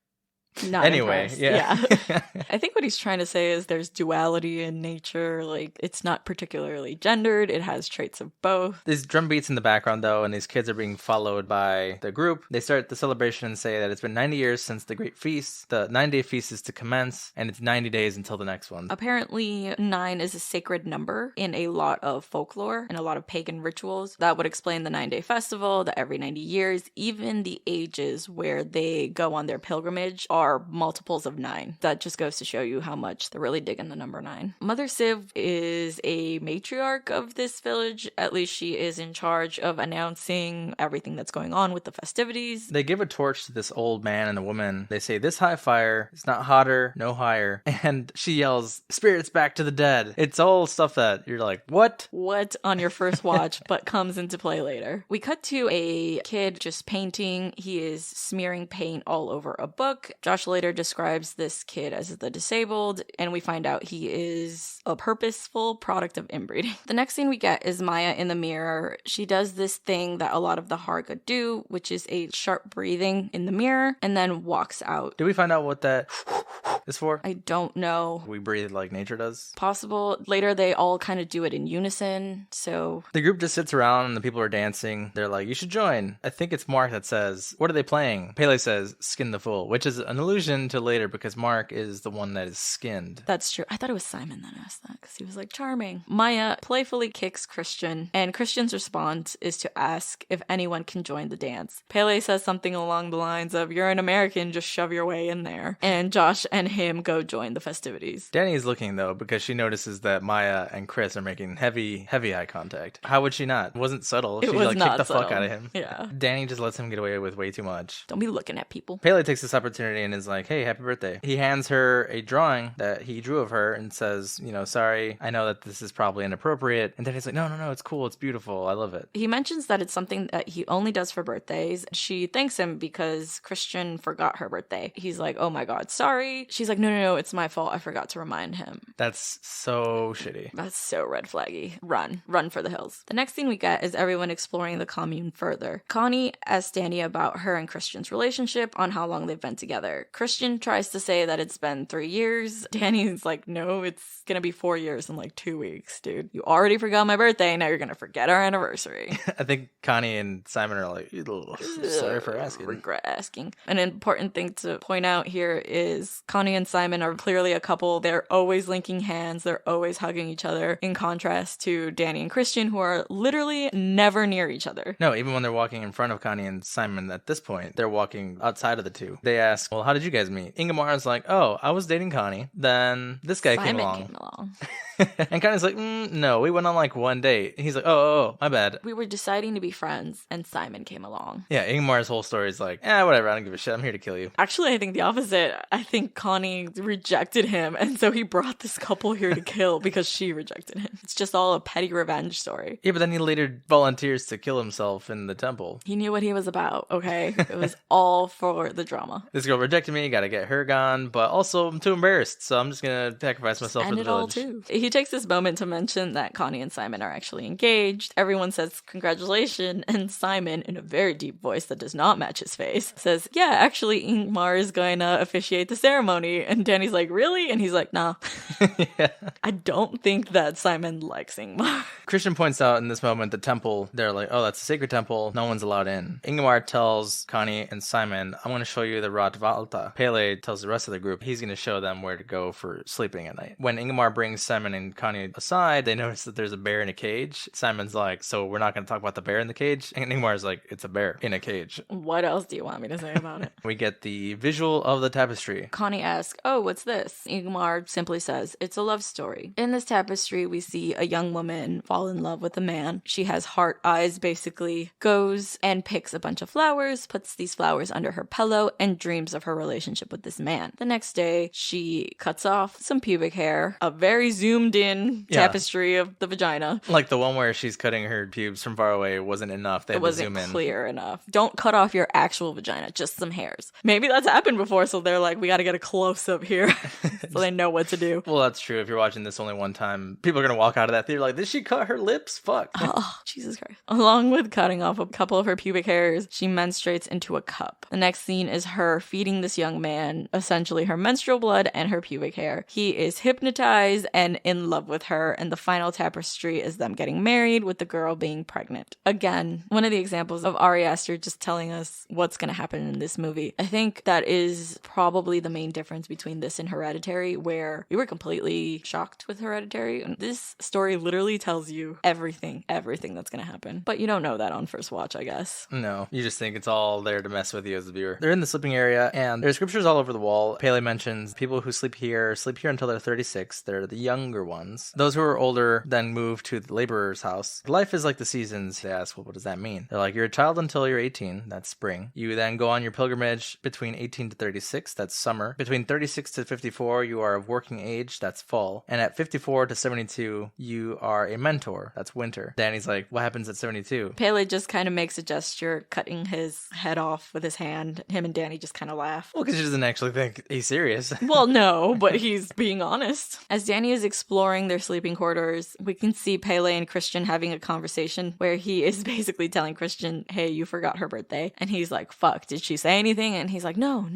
not anyway, impressed. yeah. I think what he's trying to say is there's duality in nature. Like, it's not particularly gendered. It has traits of both. There's drum beats in the background, though, and these kids are being followed by the group. They start the celebration and say that it's been 90 years since the great feast. The 9-day feast is to commence, and it's 90 days until the next one. Apparently, 9 is a sacred number in a lot of folklore and a lot of pagan rituals. That would explain the 9-day festival, that every 90 years, even the ages where they go on their pilgrimage are multiples of 9. That just goes to show you how much they're really digging the number 9. Mother Civ is a matriarch of this village. At least she is in charge of announcing everything that's going on with the festivities. They give a torch to this old man and a woman. They say, this high fire is not hotter, no higher. And she yells, spirits back to the dead. It's all stuff that you're like, what? What on your first watch, but comes into play later. We cut to a kid just painting. He is smearing paint all over a book. Josh later describes this kid as the disabled, and we find out he is a purposeful product of inbreeding. The next scene we get is Maya in the mirror. She does this thing that a lot of the Harga do, which is a sharp breathing in the mirror, and then walks out. Did we find out what that is for? I don't know. We breathe like nature does? Possible. Later they all kind of do it in unison, so... The group just sits around and the people are dancing. They're like, you should join. I think it's Mark that says, what are they playing? Pele says, Skin the Fool, which is an allusion to later because Mark is the one that is skinned. That's true. I thought it was Simon that asked that because he was like, charming. Maya playfully kicks Christian, and Christian's response is to ask if anyone can join the dance. Pele says something along the lines of, you're an American, just shove your way in there. And Josh and him go join the festivities. Danny is looking though because she notices that Maya and Chris are making heavy eye contact. How would she not? It wasn't subtle. It She was like not kicked the subtle. fuck out of him. Yeah. Danny just lets him get away with way too much. Don't be looking at people. Pele takes this opportunity and is like, hey, happy birthday. He hands her a drawing that he drew of her and says, sorry, I know that this is probably inappropriate. And Danny's like, no, it's cool. It's beautiful. I love it. He mentions that it's something that he only does for birthdays. She thanks him because Christian forgot her birthday. He's like, oh my God, sorry. She's like, no, it's my fault. I forgot to remind him. That's so shitty. That's so red flaggy. Run for the hills. The next thing we get is everyone exploring the commune further. Connie asks Danny about her and Christian's relationship, on how long they've been together. Christian tries to say that it's been 3 years. Danny's like, no, it's gonna be 4 years in like 2 weeks, dude. You already forgot my birthday, now you're gonna forget our anniversary. I think Connie and Simon are like, sorry for asking. Regret asking. An important thing to point out here is Connie and Simon are clearly a couple. They're always linking hands. They're always hugging each other, in contrast to Danny and Christian, who are literally never near each other. No, even when they're walking in front of Connie and Simon at this point, they're walking outside of the two. They ask, well, how did you guys meet? Ingemar's like, oh, I was dating Connie. Then this guy came along. And Connie's like, no, we went on like one date. And he's like, oh, my bad. We were deciding to be friends, and Simon came along. Yeah, Ingemar's whole story is like, whatever, I don't give a shit. I'm here to kill you. Actually, I think the opposite. I think Connie rejected him, and so he brought this couple here to kill because she rejected him. It's just all a petty revenge story. Yeah, but then he later volunteers to kill himself in the temple. He knew what he was about, okay? It was all for the drama. This girl rejected me, gotta get her gone, but also I'm too embarrassed, so I'm just gonna sacrifice myself for the village. All too. He takes this moment to mention that Connie and Simon are actually engaged. Everyone says congratulations, and Simon, in a very deep voice that does not match his face, says, yeah, actually Ingmar is going to officiate the ceremony. And Danny's like, really? And he's like, nah. Yeah. I don't think that Simon likes Ingmar. Christian points out in this moment the temple, they're like, oh, that's a sacred temple, no one's allowed in. Ingmar tells Connie and Simon, I want to show you the Ratvalta. Pele tells the rest of the group he's going to show them where to go for sleeping at night. When Ingmar brings Simon and Connie aside, they notice that there's a bear in a cage. Simon's like, so we're not going to talk about the bear in the cage? And Ingmar's like, it's a bear in a cage. What else do you want me to say about it? We get the visual of the tapestry. Connie asks, oh, what's this? Ingmar simply says, it's a love story. In this tapestry, we see a young woman fall in love with a man. She has heart eyes, basically, goes and picks a bunch of flowers, puts these flowers under her pillow, and dreams of her relationship with this man. The next day, she cuts off some pubic hair, a very zoomed in tapestry of the vagina. Like the one where she's cutting her pubes from far away wasn't enough. They had to zoom in. It wasn't clear enough. Don't cut off your actual vagina, just some hairs. Maybe that's happened before, so they're like, we got to get a close-up here so they know what to do. Well, that's true. If you're watching this only one time, people are going to walk out of that theater like, did she cut her lips? Fuck. Oh, Jesus Christ. Along with cutting off a couple of her pubic hairs, she menstruates into a cup. The next scene is her feeding this young man, essentially her menstrual blood and her pubic hair. He is hypnotized and in love with her, and the final tapestry is them getting married with the girl being pregnant. Again, one of the examples of Ari Aster just telling us what's going to happen in this movie. I think that is probably the main difference between this and Hereditary, where we were completely shocked with Hereditary. And this story literally tells you everything that's going to happen. But you don't know that on first watch, I guess. No, you just think it's all there to mess with you as a viewer. They're in the sleeping area, and there's scriptures all over the wall. Pele mentions people who sleep here until they're 36. They're the younger ones. Those who are older then move to the laborer's house. Life is like the seasons. They ask, well, what does that mean? They're like, you're a child until you're 18. That's spring. You then go on your pilgrimage between 18 to 36. That's summer. Between 36 to 54, you are of working age. That's fall. And at 54 to 72, you are a mentor. That's winter. Danny's like, what happens at 72? Pele just kind of makes a gesture, cutting his head off with his hand. Him and Danny just kind of laugh. Well, because she doesn't actually think he's serious. Well, no, but he's being honest. As Danny is exploring their sleeping quarters, we can see Pele and Christian having a conversation where he is basically telling Christian, hey, you forgot her birthday. And he's like, fuck, did she say anything? And he's like, no.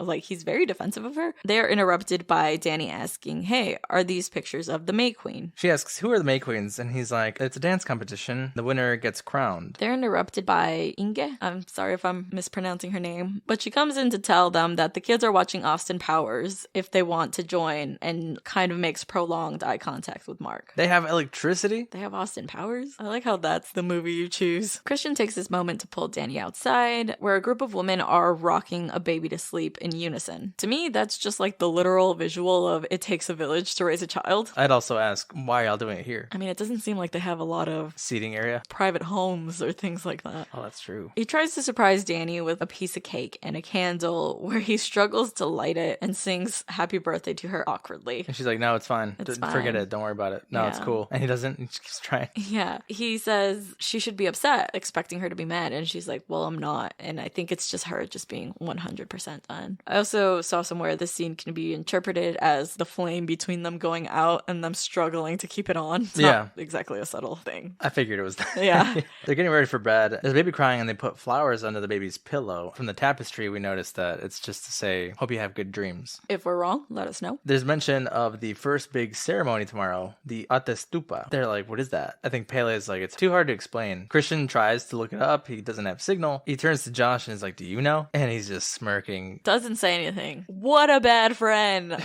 Like, he's very defensive of her. They're interrupted by Danny asking, hey, are these pictures of the May Queen? She asks, who are the May Queens? And he's like, it's a dance competition. The winner gets crowned. They're interrupted by Inge. I'm sorry if I'm mispronouncing her name. But she comes in to tell them that the kids are watching Austin Powers if they want to join, and kind of makes prolonged eye contact with Mark. They have electricity? They have Austin Powers? I like how that's the movie you choose. Christian takes this moment to pull Danny outside, where a group of women are rocking a baby to sleep in unison. To me, that's just like the literal visual of it takes a village to raise a child. I'd also ask, why are y'all doing it here? I mean, it doesn't seem like they have a lot of seating area, private homes or things like that. Oh, that's true. He tries to surprise Danny with a piece of cake and a candle, where he struggles to light it and sings happy birthday to her awkwardly. And she's like, no, it's fine. Forget it. Don't worry about it. No, it's cool. And he doesn't. He just keeps trying. Yeah. He says she should be upset, expecting her to be mad. And she's like, well, I'm not. And I think it's just her just being 100% done. I also saw somewhere this scene can be interpreted as the flame between them going out and them struggling to keep it on. It's not exactly a subtle thing. I figured it was that. Yeah. They're getting ready for bed. There's a baby crying, and they put flowers under the baby's pillow. From the tapestry, we noticed that it's just to say, hope you have good dreams. If we're wrong, let us know. There's mention of the first big ceremony tomorrow, the Atestupa. They're like, what is that? I think Pele is like, it's too hard to explain. Christian tries to look it up. He doesn't have signal. He turns to Josh and is like, do you know? And he's just smirking. Doesn't say anything. What a bad friend.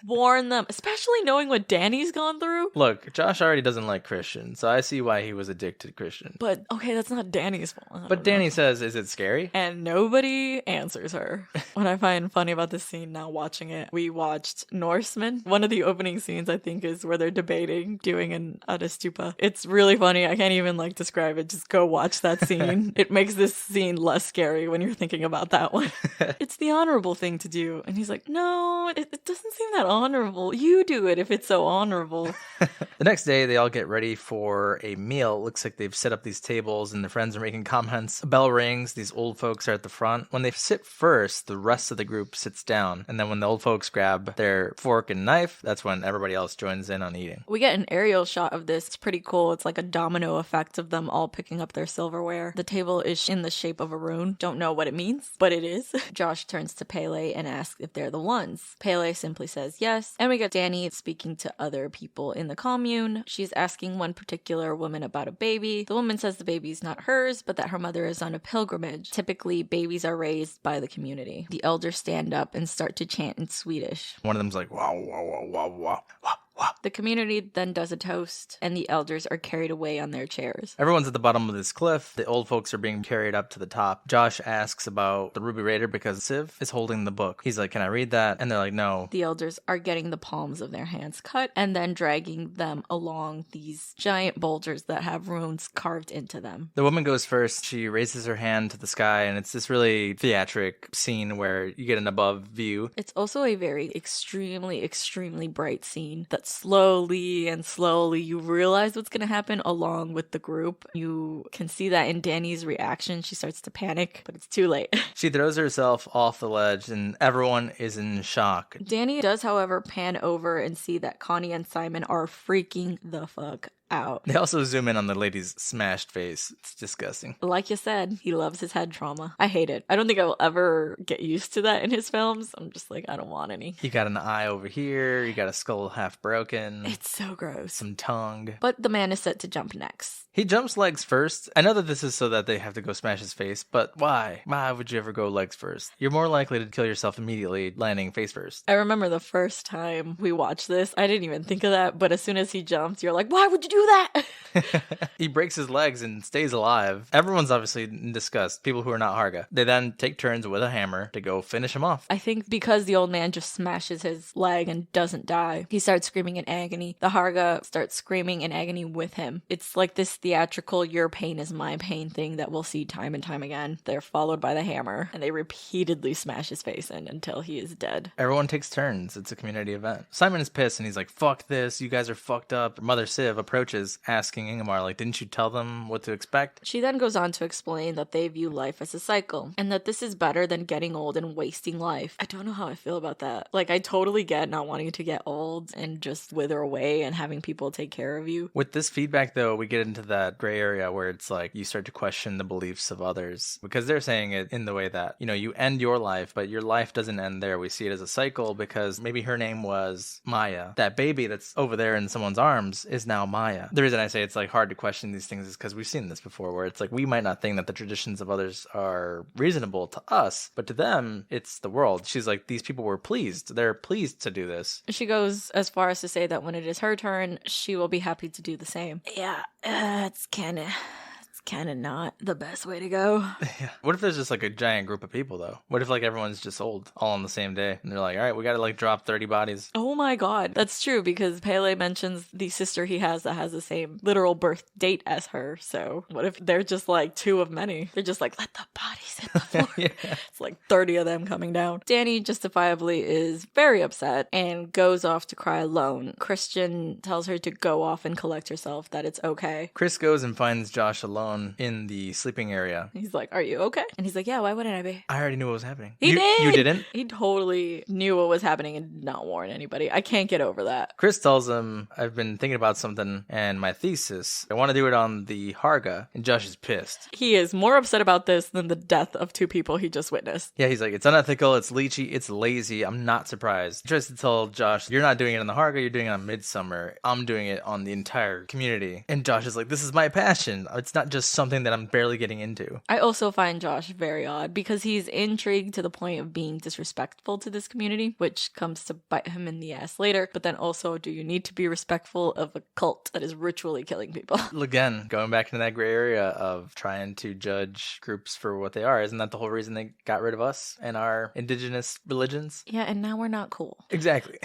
Warn them, especially knowing what Danny's gone through. Look, Josh already doesn't like Christian, so I see why he was addicted to Christian. But, okay, that's not Danny's fault. But Danny says, is it scary? And nobody answers her. What I find funny about this scene now watching it, we watched Norseman. One of the opening scenes, I think, is where they're debating doing an Atestupa. It's really funny. I can't even describe it. Just go watch that scene. It makes this scene less scary when you're thinking about that one. It's the honorable thing to do. And he's like, no, it doesn't seem that honorable. You do it if it's so honorable. The next day, they all get ready for a meal. It looks like they've set up these tables and their friends are making comments. A bell rings. These old folks are at the front. When they sit first, the rest of the group sits down. And then when the old folks grab their fork and knife, that's when everybody else joins in on eating. We get an aerial shot of this. It's pretty cool. It's like a domino effect of them all picking up their silverware. The table is in the shape of a rune. Don't know what it means, but it is. Josh turns to Pele and asks if they're the ones. Pele simply says yes. And we get Danny speaking to other people in the commune. She's asking one particular woman about a baby. The woman says the baby's not hers, but that her mother is on a pilgrimage. Typically, babies are raised by the community. The elders stand up and start to chant in Swedish. One of them's like, wow, wow, wow, wow, wow, wow. The community then does a toast, and the elders are carried away on their chairs. Everyone's at the bottom of this cliff. The old folks are being carried up to the top. Josh asks about the Ruby Raider because Civ is holding the book. He's like, can I read that? And they're like, no. The elders are getting the palms of their hands cut and then dragging them along these giant boulders that have runes carved into them. The woman goes first. She raises her hand to the sky, and it's this really theatric scene where you get an above view. It's also a very extremely bright scene that slowly you realize what's going to happen along with the group. You can see that in Danny's reaction. She starts to panic, but it's too late. She throws herself off the ledge and everyone is in shock. Danny does, however, pan over and see that Connie and Simon are freaking the fuck out. They also zoom in on the lady's smashed face. It's disgusting. Like you said, he loves his head trauma. I hate it. I don't think I will ever get used to that in his films. I'm just like, I don't want any. You got an eye over here. You got a skull half broken. It's so gross. Some tongue. But the man is set to jump next. He jumps legs first. I know that this is so that they have to go smash his face, but why? Why would you ever go legs first? You're more likely to kill yourself immediately landing face first. I remember the first time we watched this, I didn't even think of that, but as soon as he jumped, you're like, why would you do that? He breaks his legs and stays alive. Everyone's obviously in disgust, people who are not Harga. They then take turns with a hammer to go finish him off. I think because the old man just smashes his leg and doesn't die, he starts screaming in agony. The Harga starts screaming in agony with him. It's like this theatrical your pain is my pain thing that we'll see time and time again. They're followed by the hammer, and they repeatedly smash his face in until he is dead. Everyone takes turns. It's a community event. Simon is pissed and he's like, fuck this, you guys are fucked up. Mother Civ approaches, asking Ingmar, like, didn't you tell them what to expect? She then goes on to explain that they view life as a cycle, and that this is better than getting old and wasting life. I don't know how I feel about that. Like, I totally get not wanting to get old and just wither away and having people take care of you. With this feedback, though, we get into that gray area where it's like you start to question the beliefs of others, because they're saying it in the way that, you know, you end your life, but your life doesn't end there. We see it as a cycle because maybe her name was Maya. That baby that's over there in someone's arms is now Maya. The reason I say it's like hard to question these things is because we've seen this before, where it's like we might not think that the traditions of others are reasonable to us, but to them, it's the world. She's like, these people were pleased. They're pleased to do this. She goes as far as to say that when it is her turn, she will be happy to do the same. Yeah, it's kind of not the best way to go. Yeah. What if there's just like a giant group of people though? What if like everyone's just old all on the same day and they're like, all right, we gotta like drop 30 bodies. Oh my god, that's true, because Pele mentions the sister he has that has the same literal birth date as her. So what if they're just like two of many? They're just like, let the bodies hit the floor. Yeah. It's like 30 of them coming down. Danny justifiably is very upset and goes off to cry alone. Christian tells her to go off and collect herself, that it's okay. Chris goes and finds Josh alone in the sleeping area. He's like, are you okay? And he's like, yeah, why wouldn't I be? I already knew what was happening. He did! You didn't? He totally knew what was happening and did not warn anybody. I can't get over that. Chris tells him, I've been thinking about something and my thesis. I want to do it on the Harga. And Josh is pissed. He is more upset about this than the death of two people he just witnessed. Yeah, he's like, it's unethical, it's leechy, it's lazy. I'm not surprised. He tries to tell Josh, you're not doing it on the Harga, you're doing it on Midsommar. I'm doing it on the entire community. And Josh is like, this is my passion. It's not just something that I'm barely getting into. I also find Josh very odd because he's intrigued to the point of being disrespectful to this community, which comes to bite him in the ass later. But then also, do you need to be respectful of a cult that is ritually killing people? Again, going back into that gray area of trying to judge groups for what they are. Isn't that the whole reason they got rid of us and our indigenous religions? Yeah, and now we're not cool. Exactly.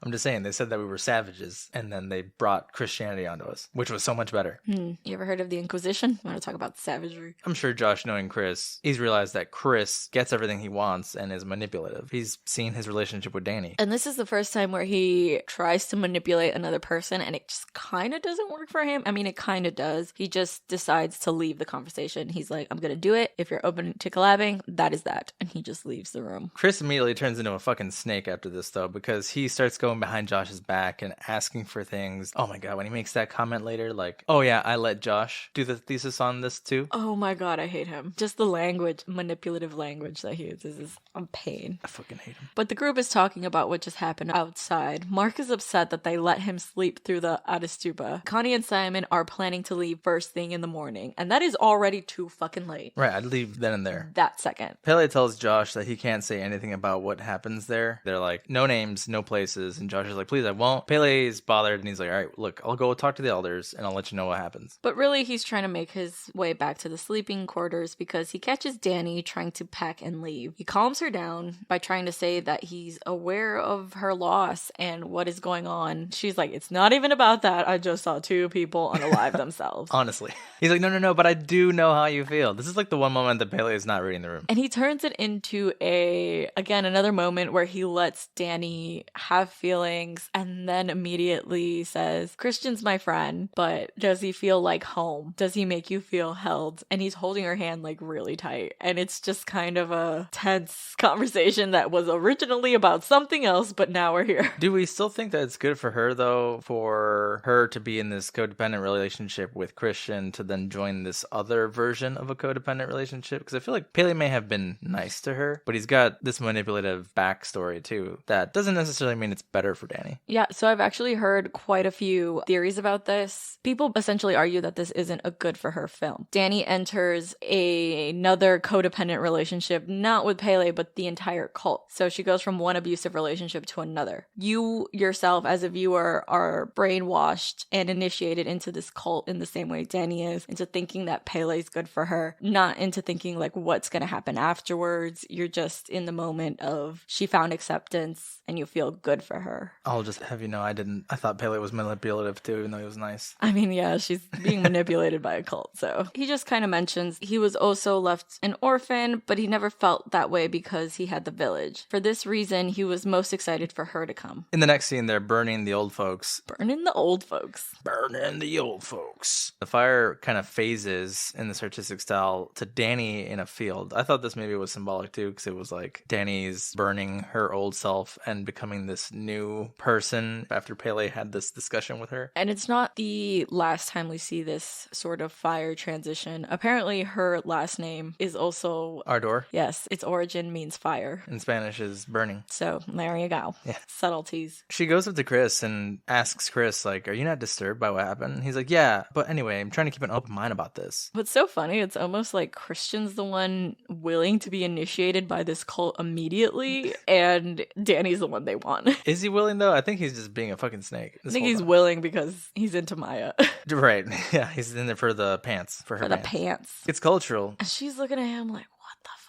I'm just saying, they said that we were savages and then they brought Christianity onto us, which was so much better. You ever heard of the Inquisition? aggression. I want to talk about savagery. I'm sure Josh, knowing Chris, he's realized that Chris gets everything he wants and is manipulative. He's seen his relationship with Danny. And this is the first time where he tries to manipulate another person and it just kind of doesn't work for him. I mean, it kind of does. He just decides to leave the conversation. He's like, I'm going to do it. If you're open to collabing, that is that. And he just leaves the room. Chris immediately turns into a fucking snake after this, though, because he starts going behind Josh's back and asking for things. Oh my God, when he makes that comment later, like, oh yeah, I let Josh do the thesis on this too. Oh my God, I hate him. Just the language, manipulative language that he uses is a pain. I fucking hate him. But the group is talking about what just happened outside. Mark is upset that they let him sleep through the Atastupa. Connie and Simon are planning to leave first thing in the morning, and that is already too fucking late. Right, I'd leave then and there. That second. Pele tells Josh that he can't say anything about what happens there. They're like, no names, no places. And Josh is like, please, I won't. Pele is bothered and he's like, all right, look, I'll go talk to the elders and I'll let you know what happens. But really, he's trying to make his way back to the sleeping quarters because he catches Danny trying to pack and leave. He calms her down by trying to say that he's aware of her loss and what is going on. She's like, it's not even about that. I just saw two people unalive themselves. Honestly. He's like, no, but I do know how you feel. This is like the one moment that Pele is not reading the room. And he turns it into another moment where he lets Danny have feelings and then immediately says, Christian's my friend, but does he feel like home? Does he make you feel held? And he's holding her hand like really tight. And it's just kind of a tense conversation that was originally about something else, but now we're here. Do we still think that it's good for her, though, for her to be in this codependent relationship with Christian to then join this other version of a codependent relationship? Because I feel like Pele may have been nice to her, but he's got this manipulative backstory too that doesn't necessarily mean it's better for Danny. Yeah, so I've actually heard quite a few theories about this. People essentially argue that this isn't a good for her film. Danny enters another codependent relationship, not with Pele, but the entire cult. So she goes from one abusive relationship to another. You yourself, as a viewer, are brainwashed and initiated into this cult in the same way Danny is, into thinking that Pele's good for her, not into thinking like what's going to happen afterwards. You're just in the moment of she found acceptance and you feel good for her. I'll just have you know, I thought Pele was manipulative too, even though he was nice. I mean, yeah, she's being manipulated by a cult. So he just kind of mentions he was also left an orphan, but he never felt that way because he had the village. For this reason, he was most excited for her to come. In the next scene, they're burning the old folks. Burning the old folks. Burning the old folks. The fire kind of phases in this artistic style to Danny in a field. I thought this maybe was symbolic too, because it was like Danny's burning her old self and becoming this new person after Pele had this discussion with her. And it's not the last time we see this sort of fire transition. Apparently her last name is also Ardor. Yes, its origin means fire. In Spanish is burning. So there you go. Yeah. Subtleties. She goes up to Chris and asks Chris, like, are you not disturbed by what happened? He's like, yeah, but anyway, I'm trying to keep an open mind about this. What's so funny, it's almost like Christian's the one willing to be initiated by this cult immediately, and Danny's the one they want. Is he willing, though? I think he's just being a fucking snake. I think he's willing because he's into Maya. Right. Yeah, he's in there for the pants. For her pants. It's cultural. And she's looking at him like, what the fuck?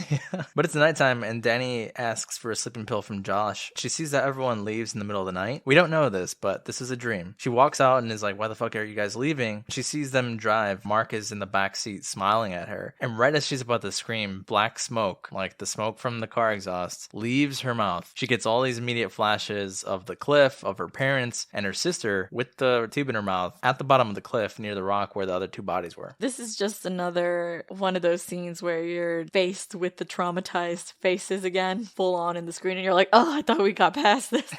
Yeah. But it's nighttime, and Danny asks for a sleeping pill from Josh. She sees that everyone leaves in the middle of the night. We don't know this, but this is a dream. She walks out and is like, why the fuck are you guys leaving? She sees them drive. Mark is in the back seat smiling at her. And right as she's about to scream, black smoke, like the smoke from the car exhaust, leaves her mouth. She gets all these immediate flashes of the cliff, of her parents, and her sister with the tube in her mouth at the bottom of the cliff near the rock where the other two bodies were. This is just another one of those scenes where you're faced with the traumatized faces again, full on in the screen, and you're like, oh, I thought we got past this.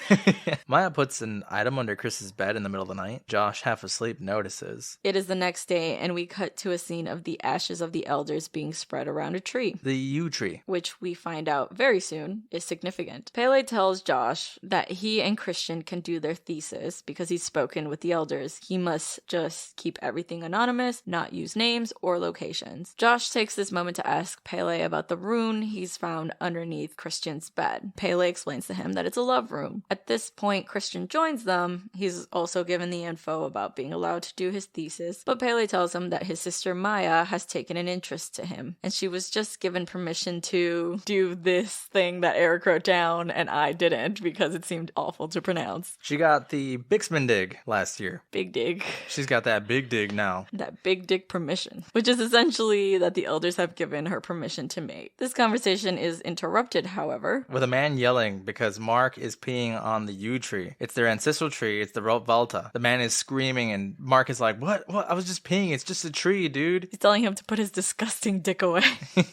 Maya puts an item under Chris's bed in the middle of the night. Josh, half asleep, notices. It is the next day, and we cut to a scene of the ashes of the elders being spread around a tree. The yew tree. Which we find out very soon is significant. Pele tells Josh that he and Christian can do their thesis because he's spoken with the elders. He must just keep everything anonymous, not use names or locations. Josh takes this moment to ask Pele about about the rune he's found underneath Christian's bed. Pele explains to him that it's a love rune. At this point, Christian joins them. He's also given the info about being allowed to do his thesis, but Pele tells him that his sister Maya has taken an interest to him, and she was just given permission to do this thing that Erick wrote down, and I didn't because it seemed awful to pronounce. She got the Bixman dig last year. Big dig. She's got that big dig now. That big dig permission, which is essentially that the elders have given her permission to mate. This conversation is interrupted, however, with a man yelling because Mark is peeing on the yew tree. It's their ancestral tree. It's the Volta. The man is screaming and Mark is like, what? I was just peeing. It's just a tree, dude. He's telling him to put his disgusting dick away.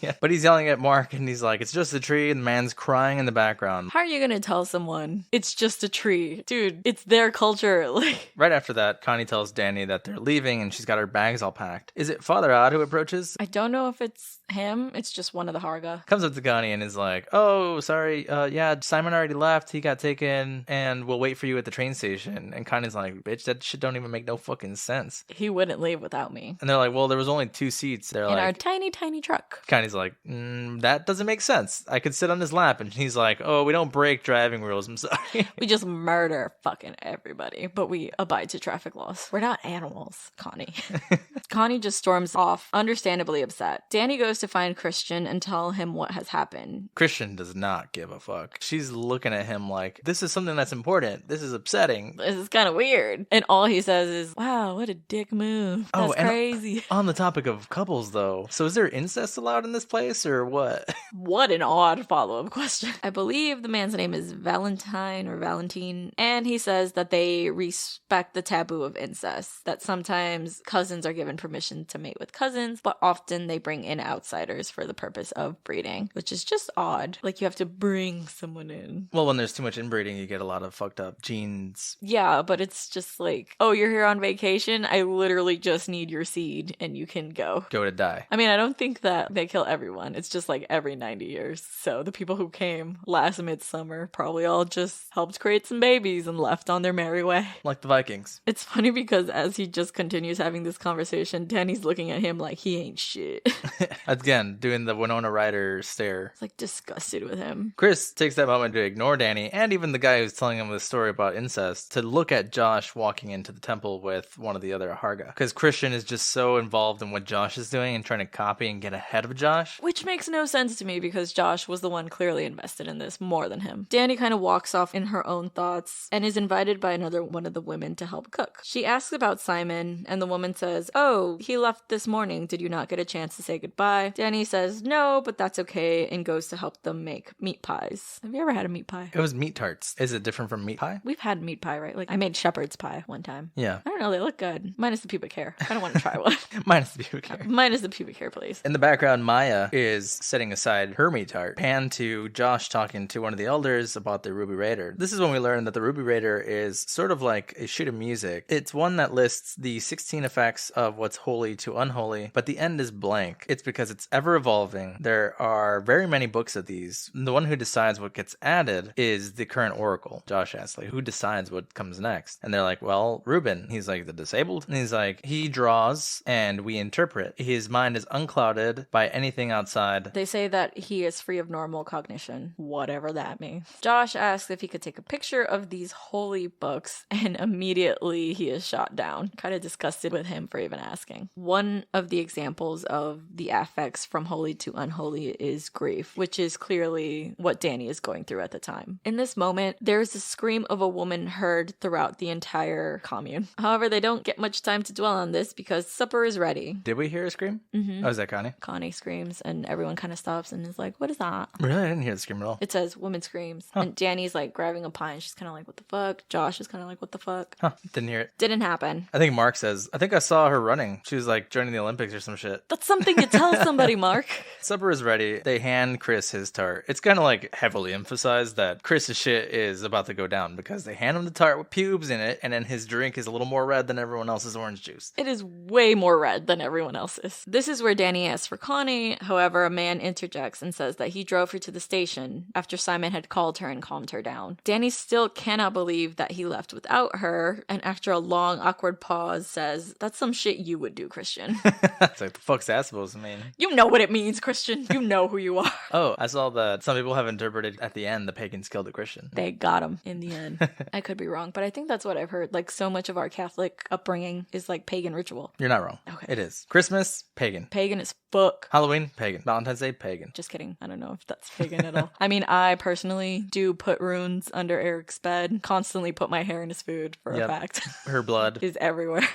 Yeah. But he's yelling at Mark and he's like, it's just a tree, and the man's crying in the background. How are you gonna tell someone it's just a tree? Dude, it's their culture. Right after that, Connie tells Danny that they're leaving and she's got her bags all packed. Is it Father Odd who approaches? I don't know if it's him. It's just one of the Harga. Comes up to Connie and is like, oh, sorry, yeah, Simon already left. He got taken and we'll wait for you at the train station. And Connie's like, bitch, that shit don't even make no fucking sense. He wouldn't leave without me. And they're like, well, there was only 2 seats. They're in like, our tiny truck. Connie's like, that doesn't make sense. I could sit on his lap. And he's like, oh, we don't break driving rules. I'm sorry. We just murder fucking everybody, but we abide to traffic laws. We're not animals, Connie. Connie just storms off, understandably upset. Danny goes to find Christian and tell him what has happened. Christian does not give a fuck. She's looking at him like, this is something that's important. This is upsetting. This is kind of weird. And all he says is, wow, what a dick move. That's crazy. On the topic of couples, though, so is there incest allowed in this place or what? What an odd follow-up question. I believe the man's name is Valentine or Valentine, and he says that they respect the taboo of incest, that sometimes cousins are given permission to mate with cousins, but often they bring in outsiders for the purpose of breeding, which is just odd. Like, you have to bring someone in. Well, when there's too much inbreeding, you get a lot of fucked up genes. Yeah, but it's just like, oh, you're here on vacation? I literally just need your seed and you can go. Go to die. I mean, I don't think that they kill everyone. It's just like every 90 years. So the people who came last Midsommar probably all just helped create some babies and left on their merry way. Like the Vikings. It's funny because as he just continues having this conversation, Danny's looking at him like he ain't shit. Again, doing the Winona Ryder stare. It's like disgusted with him. Chris takes that moment to ignore Danny and even the guy who's telling him the story about incest to look at Josh walking into the temple with one of the other Harga. Because Christian is just so involved in what Josh is doing and trying to copy and get ahead of Josh. Which makes no sense to me because Josh was the one clearly invested in this more than him. Danny kind of walks off in her own thoughts and is invited by another one of the women to help cook. She asks about Simon and the woman says, oh, he left this morning. Did you not get a chance to say goodbye? Danny says no, but that's okay, and goes to help them make meat pies. Have you ever had a meat pie? It was meat tarts. Is it different from meat pie? We've had meat pie, right? Like I made shepherd's pie one time. Yeah. I don't know, they look good. Minus the pubic hair. I don't want to try one. Minus the pubic hair. Minus the pubic hair, please. In the background, Maya is setting aside her meat tart. Pan to Josh talking to one of the elders about the Ruby Raider. This is when we learn that the Ruby Raider is sort of like a sheet of music. It's one that lists the 16 effects of what's holy to unholy, but the end is blank. It's because it's ever evolving. There are very many books of these. The one who decides what gets added is the current oracle. Josh asks, like, who decides what comes next? And they're like, well, Reuben. He's like, the disabled? And he's like, he draws and we interpret. His mind is unclouded by anything outside. They say that he is free of normal cognition, whatever that means. Josh asks if he could take a picture of these holy books, and immediately he is shot down. Kind of disgusted with him for even asking. One of the examples of the affects from holy to unholy is grief, which is clearly what Danny is going through at the time. In this moment, there's a scream of a woman heard throughout the entire commune. However, they don't get much time to dwell on this because supper is ready. Did we hear a scream? Mm-hmm. Oh, is that Connie? Connie screams and everyone kind of stops and is like, what is that? Really? I didn't hear the scream at all. It says woman screams. Huh. And Danny's like grabbing a pie and she's kind of like, what the fuck? Josh is kind of like, what the fuck? Huh. Didn't hear it. Didn't happen. I think Mark says, I think I saw her running. She was like joining the Olympics or some shit. That's something to tell somebody, Mark. Supper is ready. They hand Chris his tart. It's kind of like heavily emphasized that Chris's shit is about to go down because they hand him the tart with pubes in it, and then his drink is a little more red than everyone else's orange juice. It is way more red than everyone else's. This is where Danny asks for Connie. However, a man interjects and says that he drove her to the station after Simon had called her and calmed her down. Danny still cannot believe that he left without her, and after a long, awkward pause says, that's some shit you would do, Christian. It's like, the fuck's that supposed to mean? You know what it means, Christian. You know who you are. Oh, I saw that some people have interpreted at the end the pagans killed a Christian. They got him in the end. I could be wrong, but I think that's what I've heard. Like, so much of our Catholic upbringing is like pagan ritual. You're not wrong. Okay. It is. Christmas, pagan. Pagan as fuck. Halloween, pagan. Valentine's Day, pagan. Just kidding. I don't know if that's pagan at all. I mean, I personally do put runes under Erick's bed, constantly put my hair in his food for a fact. Her blood is everywhere.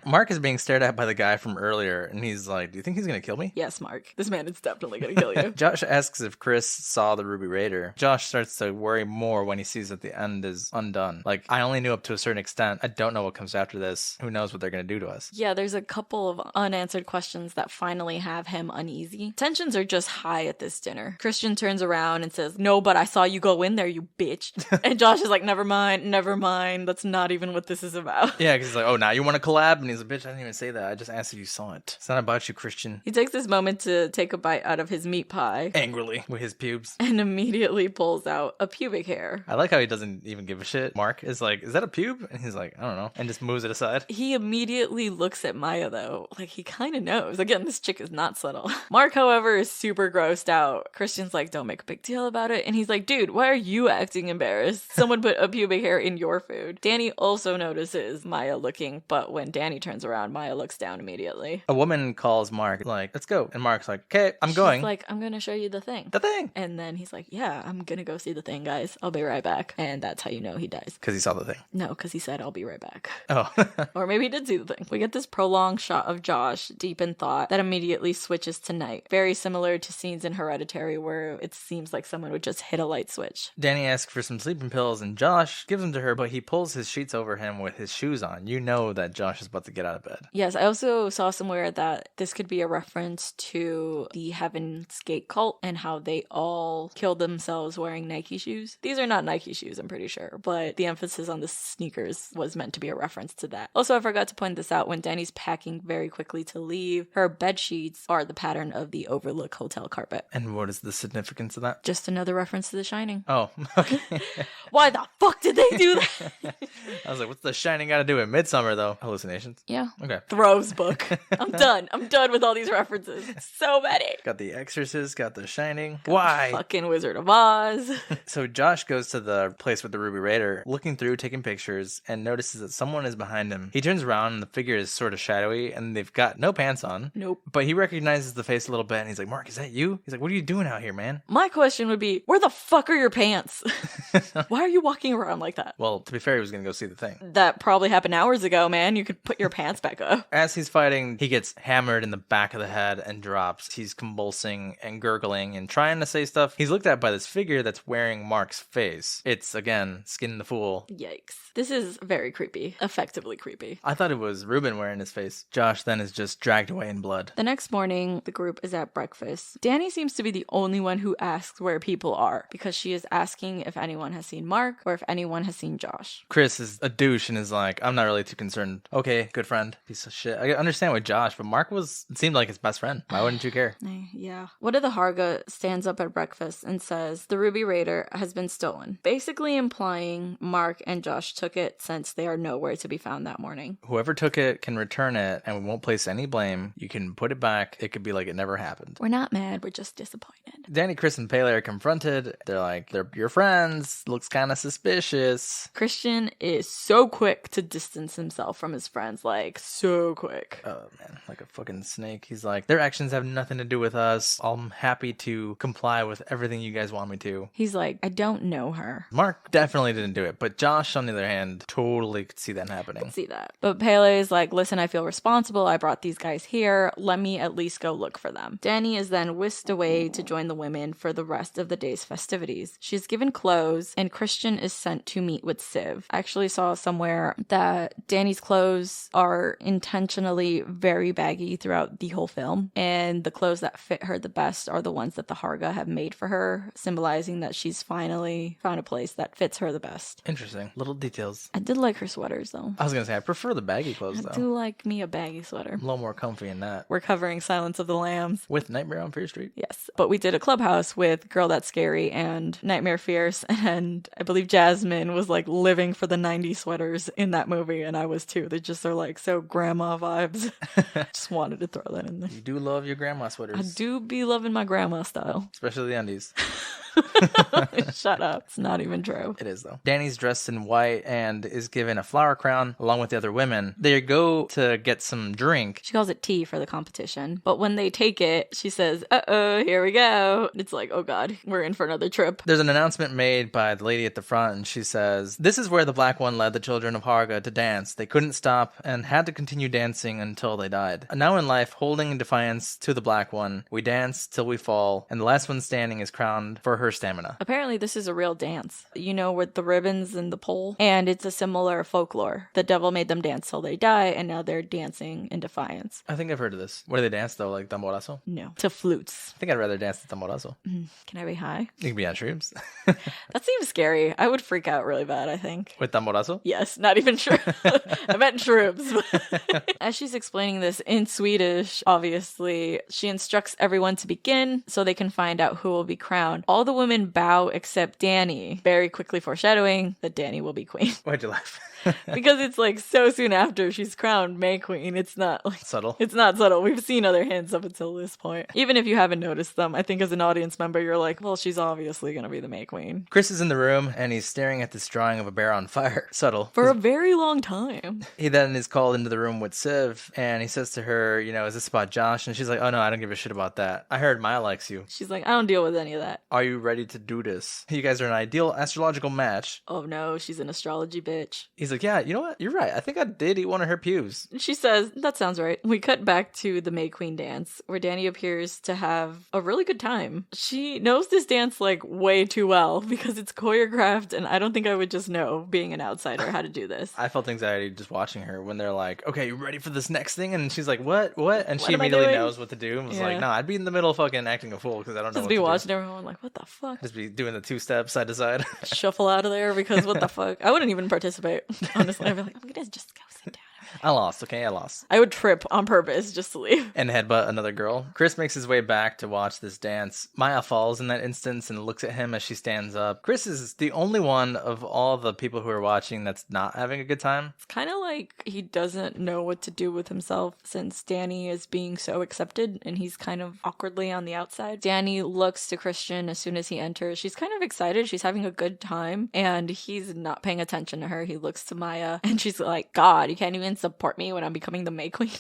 Mark is being stared at by the guy from earlier, and he's like, do you think he's going to kill me? Yes, Mark. This man is definitely going to kill you. Josh asks if Chris saw the Ruby Raider. Josh starts to worry more when he sees that the end is undone. Like, I only knew up to a certain extent. I don't know what comes after this. Who knows what they're going to do to us? Yeah, there's a couple of unanswered questions that finally have him uneasy. Tensions are just high at this dinner. Christian turns around and says, no, but I saw you go in there, you bitch. And Josh is like, never mind. That's not even what this is about. Yeah, because he's like, oh, now you want to collab? And he's like, bitch, I didn't even say that. I just asked if you saw it. It's not about you, Christian. He takes this moment to take a bite out of his meat pie. Angrily, with his pubes. And immediately pulls out a pubic hair. I like how he doesn't even give a shit. Mark is like, is that a pube? And he's like, I don't know. And just moves it aside. He immediately looks at Maya, though. Like, he kind of knows. Again, this chick is not subtle. Mark, however, is super grossed out. Christian's like, don't make a big deal about it. And he's like, dude, why are you acting embarrassed? Someone put a pubic hair in your food. Danny also notices Maya looking, but when Danny turns around, Maya looks down immediately. A woman calls Mark, like, let's go. And Mark's like, okay, I'm going. She's like, I'm gonna show you the thing. The thing. And then he's like, yeah, I'm gonna go see the thing, guys. I'll be right back. And that's how you know he dies. Because he saw the thing. No, because he said, I'll be right back. Oh. Or maybe he did see the thing. We get this prolonged shot of Josh, deep in thought, that immediately switches to night. Very similar to scenes in Hereditary where it seems like someone would just hit a light switch. Danny asks for some sleeping pills and Josh gives them to her, but he pulls his sheets over him with his shoes on. You know that Josh is about to get out of bed. Yes, I also saw somewhere that this could be a reference to the Heaven's Gate cult and how they all killed themselves wearing Nike shoes. These are not Nike shoes, I'm pretty sure, but the emphasis on the sneakers was meant to be a reference to that. Also, I forgot to point this out. When Danny's packing very quickly to leave, her bed sheets are the pattern of the Overlook Hotel carpet. And what is the significance of that? Just another reference to The Shining. Oh, okay. Why the fuck did they do that? I was like, what's The Shining got to do with Midsommar, though? Hallucinations? Yeah. Okay. Throws book. I'm done with all these references. So many. Got The Exorcist, got The Shining. Why? Fucking Wizard of Oz. So Josh goes to the place with the Ruby Raider, looking through, taking pictures, and notices that someone is behind him. He turns around and the figure is sort of shadowy, and they've got no pants on. Nope. But he recognizes the face a little bit, and he's like, Mark, is that you? He's like, what are you doing out here, man? My question would be, where the fuck are your pants? Why are you walking around like that? Well, to be fair, he was going to go see the thing. That probably happened hours ago, man. You could put your pants back up. As he's fighting, he gets hammered in the back of the head and drops. He's convulsing and gurgling and trying to say stuff. He's looked at by this figure that's wearing Mark's face. It's, again, Skin the Fool. Yikes. This is very creepy. Effectively creepy. I thought it was Ruben wearing his face. Josh then is just dragged away in blood. The next morning, the group is at breakfast. Danny seems to be the only one who asks where people are, because she is asking if anyone has seen Mark or if anyone has seen Josh. Chris is a douche and is like, I'm not really too concerned. Okay, good friend. Piece of shit. I understand with Josh, but Mark seemed like his best friend. Why wouldn't you care? Yeah. One of the Harga stands up at breakfast and says the Ruby Raider has been stolen, basically implying Mark and Josh took it since they are nowhere to be found that morning. Whoever took it can return it and we won't place any blame. You can put it back. It could be like it never happened. We're not mad. We're just disappointed. Danny, Chris, and Pele are confronted. They're like, they're your friends. Looks kind of suspicious. Christian is so quick to distance himself from his friends. Like, so quick. Oh, man. Like a fucking snake. He's like, their actions have nothing to do with us. I'm happy to comply with everything you guys want me to. He's like, I don't know her. Mark definitely didn't do it. But Josh, on the other hand, totally could see that happening. Could see that. But Pele is like, listen, I feel responsible. I brought these guys here. Let me at least go look for them. Danny is then whisked away to join the women for the rest of the day's festivities. She's given clothes, and Christian is sent to meet with Civ. I actually saw somewhere that Danny's clothes are intentionally very baggy throughout the whole film, and the clothes that fit her the best are the ones that the Harga have made for her, symbolizing that she's finally found a place that fits her the best. Interesting. Little details. I did like her sweaters, though. I was going to say, I prefer the baggy clothes, though. I do like me a baggy sweater. I'm a little more comfy in that. We're covering Silence of the Lambs. With Nightmare on Fear Street? Yes. But we did a Clubhouse with Girl That's Scary and Nightmare Fierce, and I believe Jasmine was like living for the 90s sweaters in that movie, and I was too. They just are like so grandma vibes. Just wanted to throw that in there. You do love your grandma sweaters. I do be loving my grandma style. Especially the undies. Shut up. It's not even true. It is, though. Danny's dressed in white and is given a flower crown along with the other women. They go to get some drink. She calls it tea for the competition. But when they take it, she says, uh-oh, here we go. It's like, oh God, we're in for another trip. There's an announcement made by the lady at the front, and she says, "This is where the Black One led the children of Harga to dance. They couldn't stop and had to continue dancing until they died. Now in life, holding in defiance to the Black One, we dance till we fall, and the last one standing is crowned for her stamina." Apparently, this is a real dance. You know, with the ribbons and the pole. And it's a similar folklore. The devil made them dance till they die, and now they're dancing in defiance. I think I've heard of this. What do they dance, though? Like tamborazo? No. To flutes. I think I'd rather dance the tamborazo. Can I be high? You can be on shrooms. That seems scary. I would freak out really bad, I think. With tamborazo? Yes, not even sure. I meant shrooms. As she's explaining this in Swedish, obviously, she instructs everyone to begin so they can find out who will be crowned. All the women bow except Danny, very quickly foreshadowing that Danny will be queen. Why'd you laugh? Because it's like so soon after she's crowned May Queen. It's not like Subtle. It's not subtle. We've seen other hints up until this point. Even if you haven't noticed them, I think as an audience member, you're like, well, she's obviously going to be the May Queen. Chris is in the room and he's staring at this drawing of a bear on fire. Subtle. For a very long time. He then is called into the room with Siv and he says to her, you know, is this about Josh? And she's like, oh no, I don't give a shit about that. I heard Maya likes you. She's like, I don't deal with any of that. Are you ready to do this? You guys are an ideal astrological match. Oh no, she's an astrology bitch. He's like, yeah, you know what? You're right. I think I did eat one of her pubes. She says, that sounds right. We cut back to the May Queen dance, where Danny appears to have a really good time. She knows this dance, like, way too well, because it's choreographed, and I don't think I would just know, being an outsider, how to do this. I felt anxiety just watching her when they're like, okay, you ready for this next thing? And she's like, what? And What she am I immediately doing? knows what to do. And was Yeah. like, no, I'd be in the middle of fucking acting a fool because I don't know Just what be to watching do. everyone like, what the fuck? Just be doing the two-step side to side. Shuffle out of there because what the fuck? I wouldn't even participate, honestly. I'd be like, I'm gonna just go sit down. I lost, okay? I lost. I would trip on purpose just to leave. And headbutt another girl. Chris makes his way back to watch this dance. Maya falls in that instance and looks at him as she stands up. Chris is the only one of all the people who are watching that's not having a good time. It's kind of like he doesn't know what to do with himself since Danny is being so accepted and he's kind of awkwardly on the outside. Danny looks to Christian as soon as he enters. She's kind of excited. She's having a good time and he's not paying attention to her. He looks to Maya and she's like, God, you can't even support me when I'm becoming the May Queen.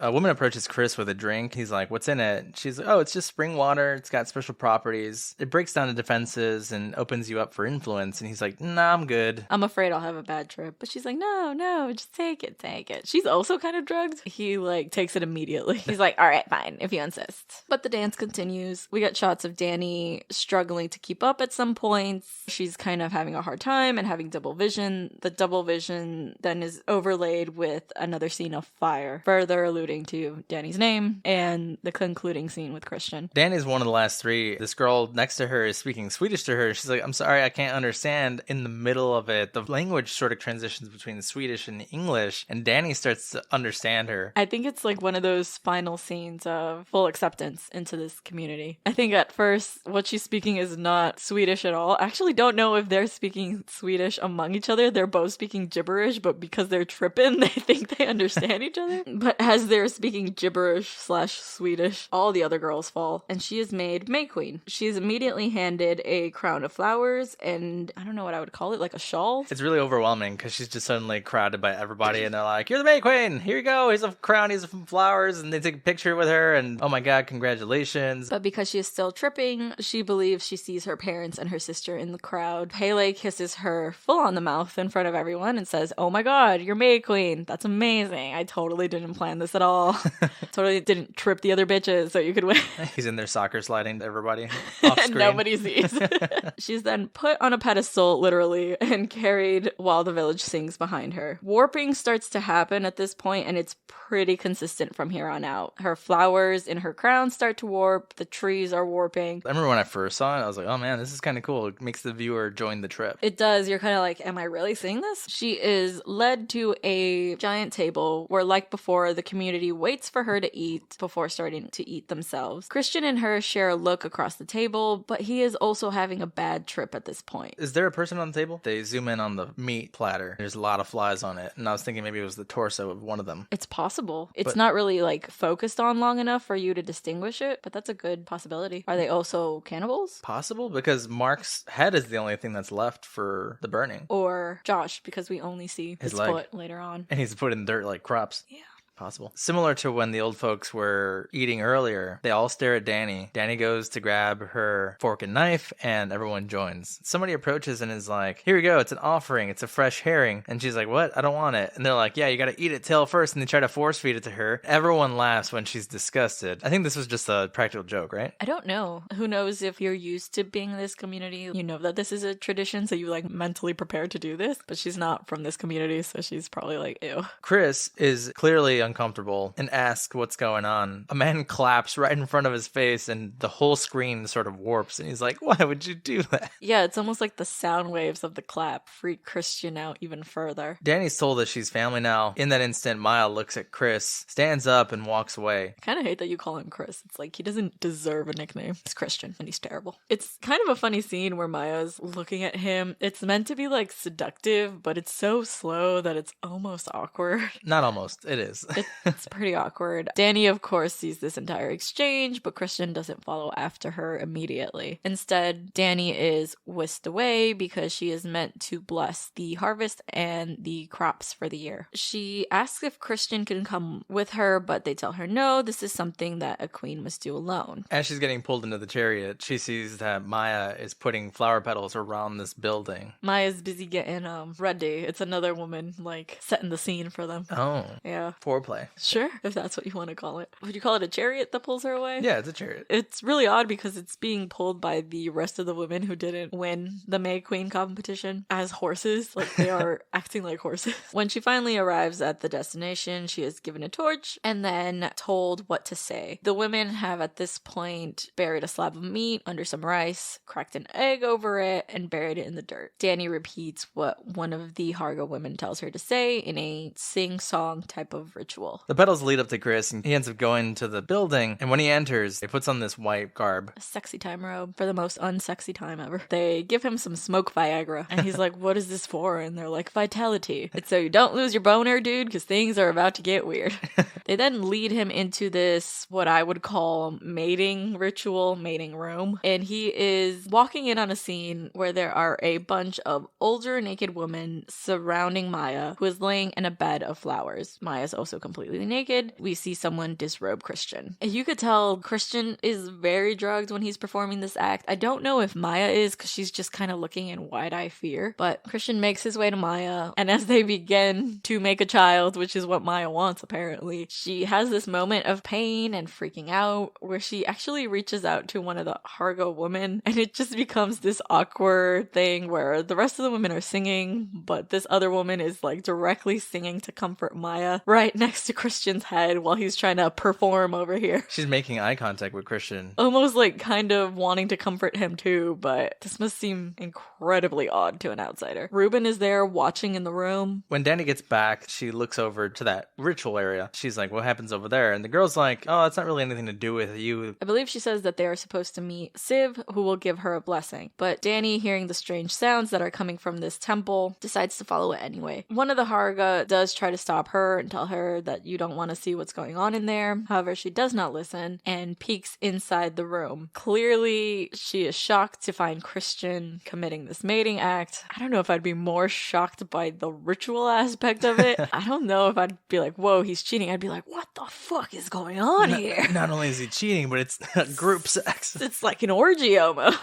A woman approaches Chris with a drink. He's like, what's in it? She's like, oh, it's just spring water. It's got special properties. It breaks down the defenses and opens you up for influence. And he's like, nah, I'm good. I'm afraid I'll have a bad trip. But she's like, no, just take it. She's also kind of drugged. He like takes it immediately. He's like, all right, fine, if you insist. But the dance continues. We get shots of Danny struggling to keep up at some points. She's kind of having a hard time and having double vision. The double vision then is overlaid with another scene of fire, further alluding to Danny's name and the concluding scene with Christian. Danny's one of the last three. This girl next to her is speaking Swedish to her. She's like, I'm sorry, I can't understand. In the middle of it, the language sort of transitions between Swedish and English, and Danny starts to understand her. I think it's like one of those final scenes of full acceptance into this community. I think at first what she's speaking is not Swedish at all. I actually don't know if they're speaking Swedish among each other. They're both speaking gibberish, but because they're tripping, they think they understand each other. But as they're speaking gibberish/Swedish, all the other girls fall, and she is made May Queen. She is immediately handed a crown of flowers and I don't know what I would call it, like a shawl. It's really overwhelming because she's just suddenly crowded by everybody, and they're like, you're the May Queen! Here you go! Here's a crown, here's some flowers, and they take a picture with her, and oh my god, congratulations. But because she is still tripping, she believes she sees her parents and her sister in the crowd. Pele kisses her full on the mouth in front of everyone and says, oh my god, you're May Queen. That's amazing. I totally didn't plan this at all. Totally didn't trip the other bitches so you could win. He's in there soccer sliding to everybody off And screen. nobody sees. She's then put on a pedestal, literally, and carried while the village sings behind her. Warping starts to happen at this point, and it's pretty consistent from here on out. Her flowers in her crown start to warp. The trees are warping. I remember when I first saw it, I was like, oh man, this is kind of cool. It makes the viewer join the trip. It does. You're kind of like, am I really seeing this? She is led to a a giant table where, like before, the community waits for her to eat before starting to eat themselves. Christian and her share a look across the table, but he is also having a bad trip at this point. Is there a person on the table? They zoom in on the meat platter. There's a lot of flies on it, and I was thinking maybe it was the torso of one of them. It's possible. It's not really like focused on long enough for you to distinguish it, but that's a good possibility. Are they also cannibals? Possible, because Mark's head is the only thing that's left for the burning. Or Josh, because we only see his foot later on. And he's put in dirt like crops. Yeah. Possible. Similar to when the old folks were eating earlier, they all stare at Danny. Danny goes to grab her fork and knife, and everyone joins. Somebody approaches and is like, here we go, it's an offering, it's a fresh herring. And she's like, what? I don't want it. And they're like, yeah, you gotta eat it tail first, and they try to force feed it to her. Everyone laughs when she's disgusted. I think this was just a practical joke, right? I don't know. Who knows if you're used to being in this community, you know that this is a tradition, so you like mentally prepared to do this, but she's not from this community, so she's probably like, ew. Chris is clearly uncomfortable and asks what's going on. A man claps right in front of his face, and the whole screen sort of warps, and he's like, why would you do that? Yeah, it's almost like the sound waves of the clap freak Christian out even further. Danny's told that she's family now. In that instant, Maya looks at Chris, stands up, and walks away. I kind of hate that you call him Chris. It's like he doesn't deserve a nickname. He's Christian, and he's terrible. It's kind of a funny scene where Maya's looking at him. It's meant to be like seductive, but it's so slow that it's almost awkward. Not almost, it is. It's pretty awkward. Danny, of course, sees this entire exchange, but Christian doesn't follow after her immediately. Instead, Danny is whisked away because she is meant to bless the harvest and the crops for the year. She asks if Christian can come with her, but they tell her no, this is something that a queen must do alone. As she's getting pulled into the chariot, she sees that Maya is putting flower petals around this building. Maya's busy getting ready. It's another woman, like, setting the scene for them. Oh. Yeah. Foreplay. Sure, if that's what you want to call it. Would you call it a chariot that pulls her away? Yeah, it's a chariot. It's really odd because it's being pulled by the rest of the women who didn't win the May Queen competition as horses. Like, they are acting like horses. When she finally arrives at the destination, she is given a torch and then told what to say. The women have at this point buried a slab of meat under some rice, cracked an egg over it, and buried it in the dirt. Danny repeats what one of the Harga women tells her to say in a sing-song type of ritual. The petals lead up to Chris, and he ends up going to the building, and when he enters, he puts on this white garb. A sexy time robe for the most unsexy time ever. They give him some smoke Viagra, and he's like, what is this for? And they're like, vitality. It's so you don't lose your boner, dude, because things are about to get weird. They then lead him into this, what I would call mating ritual, mating room, and he is walking in on a scene where there are a bunch of older naked women surrounding Maya, who is laying in a bed of flowers. Maya's also completely naked. We see someone disrobe Christian. And you could tell Christian is very drugged when he's performing this act. I don't know if Maya is, because she's just kind of looking in wide-eye fear, but Christian makes his way to Maya, and as they begin to make a child, which is what Maya wants apparently, she has this moment of pain and freaking out where she actually reaches out to one of the Hargo women, and it just becomes this awkward thing where the rest of the women are singing, but this other woman is like directly singing to comfort Maya right next to Christian's head while he's trying to perform over here. She's making eye contact with Christian. Almost like kind of wanting to comfort him too, but this must seem incredibly odd to an outsider. Ruben is there watching in the room. When Danny gets back, she looks over to that ritual area. She's like, what happens over there? And the girl's like, oh, it's not really anything to do with you. I believe she says that they are supposed to meet Siv, who will give her a blessing. But Danny, hearing the strange sounds that are coming from this temple, decides to follow it anyway. One of the Harga does try to stop her and tell her that you don't want to see what's going on in there. However, she does not listen and peeks inside the room. Clearly, she is shocked to find Christian committing this mating act. I don't know if I'd be more shocked by the ritual aspect of it. I don't know if I'd be like, whoa, he's cheating. I'd be like, what the fuck is going on here? Not only is he cheating, but it's group sex. It's like an orgy almost.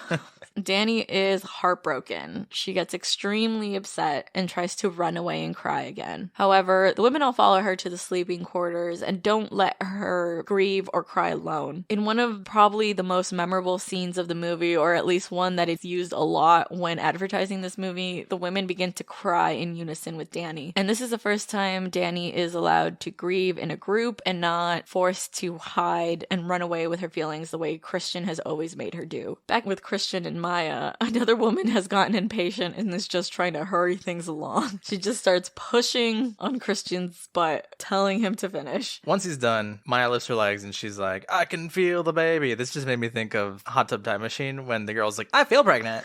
Danny is heartbroken. She gets extremely upset and tries to run away and cry again. However, the women all follow her to the sleeping quarters and don't let her grieve or cry alone. In one of probably the most memorable scenes of the movie, or at least one that is used a lot when advertising this movie, the women begin to cry in unison with Danny. And this is the first time Danny is allowed to grieve in a group and not forced to hide and run away with her feelings the way Christian has always made her do. Back with Christian and Maya, another woman has gotten impatient and is just trying to hurry things along. She just starts pushing on Christian's butt, telling him to finish. Once he's done, Maya lifts her legs and she's like, I can feel the baby. This just made me think of Hot Tub Time Machine when the girl's like, I feel pregnant.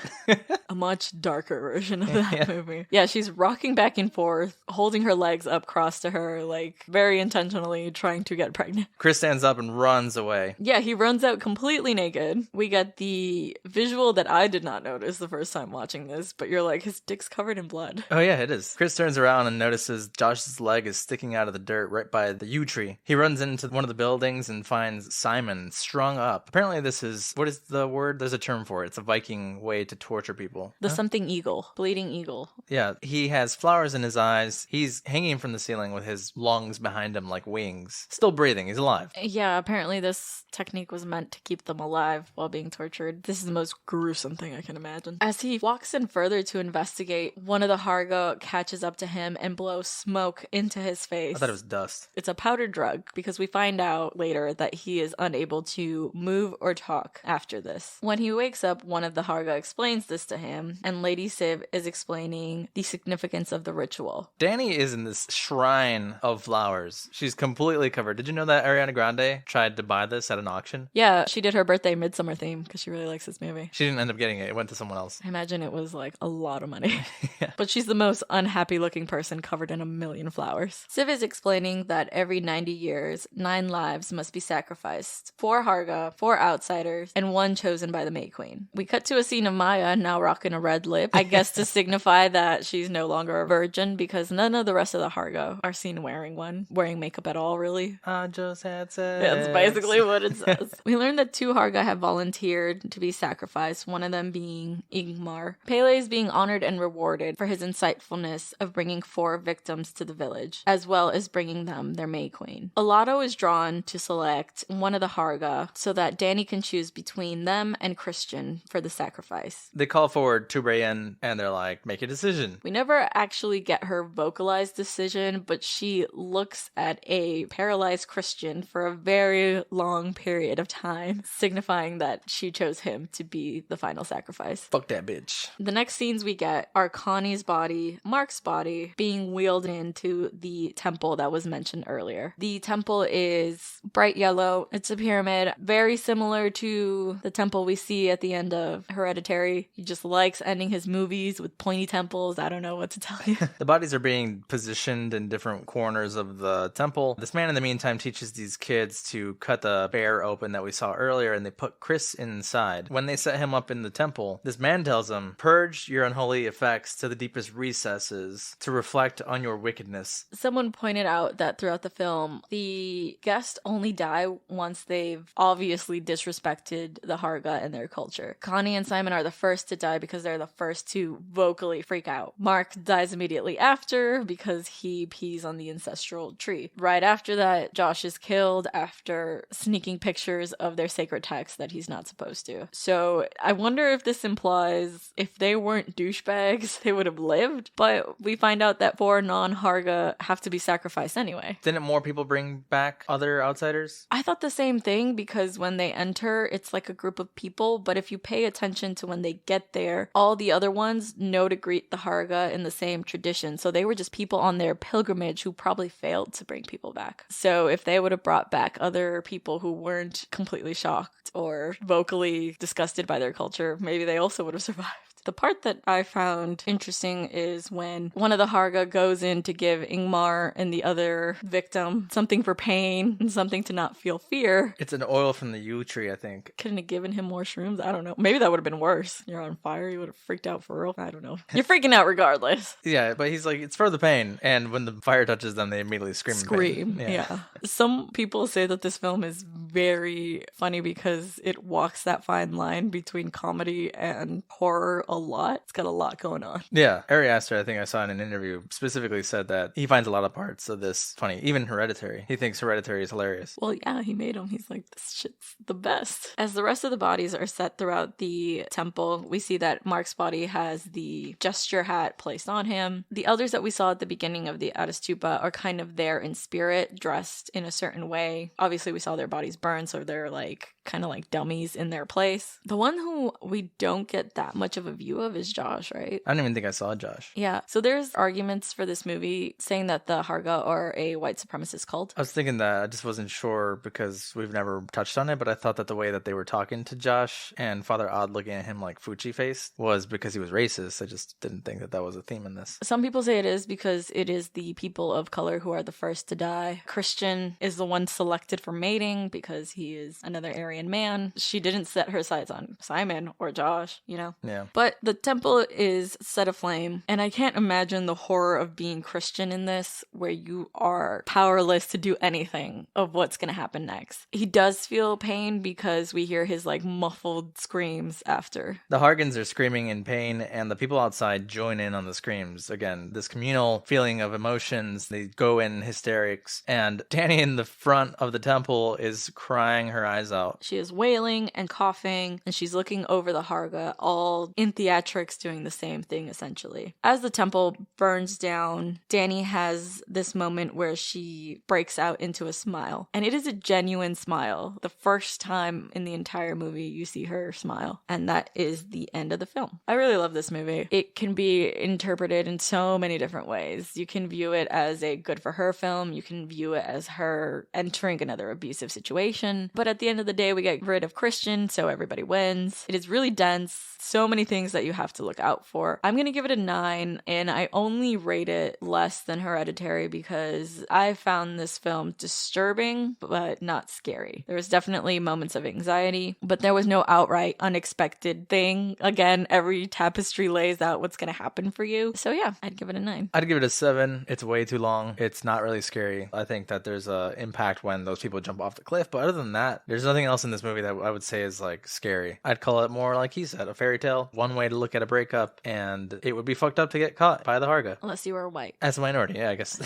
A much darker version of that movie. Yeah, she's rocking back and forth, holding her legs up crossed to her, like very intentionally trying to get pregnant. Chris stands up and runs away. Yeah, he runs out completely naked. We get the visual that I did not notice the first time watching this, but you're like, his dick's covered in blood. Oh yeah, it is. Chris turns around and notices Josh's leg is sticking out of the dirt right by the yew tree. He runs into one of the buildings and finds Simon strung up. Apparently this is, what is the word? There's a term for it. It's a Viking way to torture people. The something eagle. Bleeding eagle. Yeah, he has flowers in his eyes. He's hanging from the ceiling with his lungs behind him like wings. Still breathing. He's alive. Yeah, apparently this technique was meant to keep them alive while being tortured. This is the most gruesome thing I can imagine. As he walks in further to investigate, one of the Harga catches up to him and blows smoke into his face. I thought it was dust. It's a powdered drug because we find out later that he is unable to move or talk after this. When he wakes up, one of the Harga explains this to him, and Lady Siv is explaining the significance of the ritual. Danny is in this shrine of flowers. She's completely covered. Did you know that Ariana Grande tried to buy this at an auction? Yeah, she did her birthday Midsommar theme because she really likes this movie. She didn't end up getting it. It went to someone else. I imagine it was like a lot of money. Yeah. But she's the most unhappy looking person covered in a million flowers. Siv is explaining that every 90 years, 9 lives must be sacrificed. 4 Harga, 4 outsiders, and 1 chosen by the May Queen. We cut to a scene of Maya now rocking a red lip, I guess to signify that she's no longer a virgin because none of the rest of the Harga are seen wearing makeup at all, really. I just had sex. That's basically what it says. We learned that 2 Harga have volunteered to be sacrificed, one of them being Ingmar. Pele is being honored and rewarded for his insightfulness of bringing 4 victims to the village, as well as bringing them their May Queen. Alato is drawn to select one of the Harga so that Danny can choose between them and Christian for the sacrifice. They call forward Tubrayan and they're like, make a decision. We never actually get her vocalized decision, but she looks at a paralyzed Christian for a very long period of time, signifying that she chose him to be the final sacrifice. Fuck that bitch. The next scenes we get are Connie's body, Mark's body, being wheeled into the temple that was mentioned earlier. The temple is bright yellow. It's a pyramid, very similar to the temple we see at the end of Hereditary. He just likes ending his movies with pointy temples. I don't know what to tell you. The bodies are being positioned in different corners of the temple. This man in the meantime teaches these kids to cut the bear open that we saw earlier, and they put Chris inside. When they set him up in the temple, this man tells him, purge your unholy effects to the deepest recesses to reflect on your wickedness. Someone pointed out that throughout the film, the guests only die once they've obviously disrespected the Harga and their culture. Connie and Simon are the first to die because they're the first to vocally freak out. Mark dies immediately after because he pees on the ancestral tree. Right after that, Josh is killed after sneaking pictures of their sacred text that he's not supposed to. So I wonder if this implies if they weren't douchebags, they would have lived. But we find out that 4 non-Harga have to be sacrificed anyway. Didn't more people bring back other outsiders? I thought the same thing because when they enter, it's like a group of people. But if you pay attention to when they get there, all the other ones know to greet the Harga in the same tradition. So they were just people on their pilgrimage who probably failed to bring people back. So if they would have brought back other people who weren't completely shocked or vocally disgusted by their culture, maybe they also would have survived. The part that I found interesting is when one of the Harga goes in to give Ingmar and the other victim something for pain and something to not feel fear. It's an oil from the yew tree, I think. Couldn't have given him more shrooms? I don't know. Maybe that would have been worse. You're on fire. You would have freaked out for real. I don't know. You're freaking out regardless. Yeah, but he's like, it's for the pain. And when the fire touches them, they immediately scream. Scream, yeah. Some people say that this film is very funny because it walks that fine line between comedy and horror a lot. It's got a lot going on. Yeah. Ari Aster, I think I saw in an interview, specifically said that he finds a lot of parts of this funny. Even Hereditary. He thinks Hereditary is hilarious. Well, yeah, he made them. He's like, this shit's the best. As the rest of the bodies are set throughout the temple, we see that Mark's body has the gesture hat placed on him. The others that we saw at the beginning of the Atastupa are kind of there in spirit, dressed in a certain way. Obviously, we saw their bodies burn, so they're like kind of like dummies in their place. The one who we don't get that much of a view of is Josh, right? I don't even think I saw Josh. Yeah. So there's arguments for this movie saying that the Harga are a white supremacist cult. I was thinking that. I just wasn't sure because we've never touched on it, but I thought that the way that they were talking to Josh and Father Odd looking at him like Fuchi faced was because he was racist. I just didn't think that that was a theme in this. Some people say it is because it is the people of color who are the first to die. Christian is the one selected for mating because he is another Aryan man. She didn't set her sights on Simon or Josh, you know? Yeah. But the temple is set aflame, and I can't imagine the horror of being Christian in this, where you are powerless to do anything of what's going to happen next. He does feel pain because we hear his like muffled screams after. The Hargans are screaming in pain, and the people outside join in on the screams. Again, this communal feeling of emotions. They go in hysterics, and Danny in the front of the temple is crying her eyes out. She is wailing and coughing, and she's looking over the Harga, all in theatrics doing the same thing essentially. As the temple burns down, Danny has this moment where she breaks out into a smile, and it is a genuine smile. The first time in the entire movie you see her smile, and that is the end of the film. I really love this movie. It can be interpreted in so many different ways. You can view it as a good for her film. You can view it as her entering another abusive situation. But at the end of the day, we get rid of Christian, so everybody wins. It is really dense. So many things that you have to look out for. I'm going to give it a 9, and I only rate it less than Hereditary because I found this film disturbing, but not scary. There was definitely moments of anxiety, but there was no outright unexpected thing. Again, every tapestry lays out what's going to happen for you. So yeah, I'd give it a 9. I'd give it a 7. It's way too long. It's not really scary. I think that there's a impact when those people jump off the cliff, but other than that, there's nothing else in this movie that I would say is like scary. I'd call it more like he said, a fairy tale. One way to look at a breakup, and it would be fucked up to get caught by the Harga. Unless you were white. As a minority, yeah, I guess.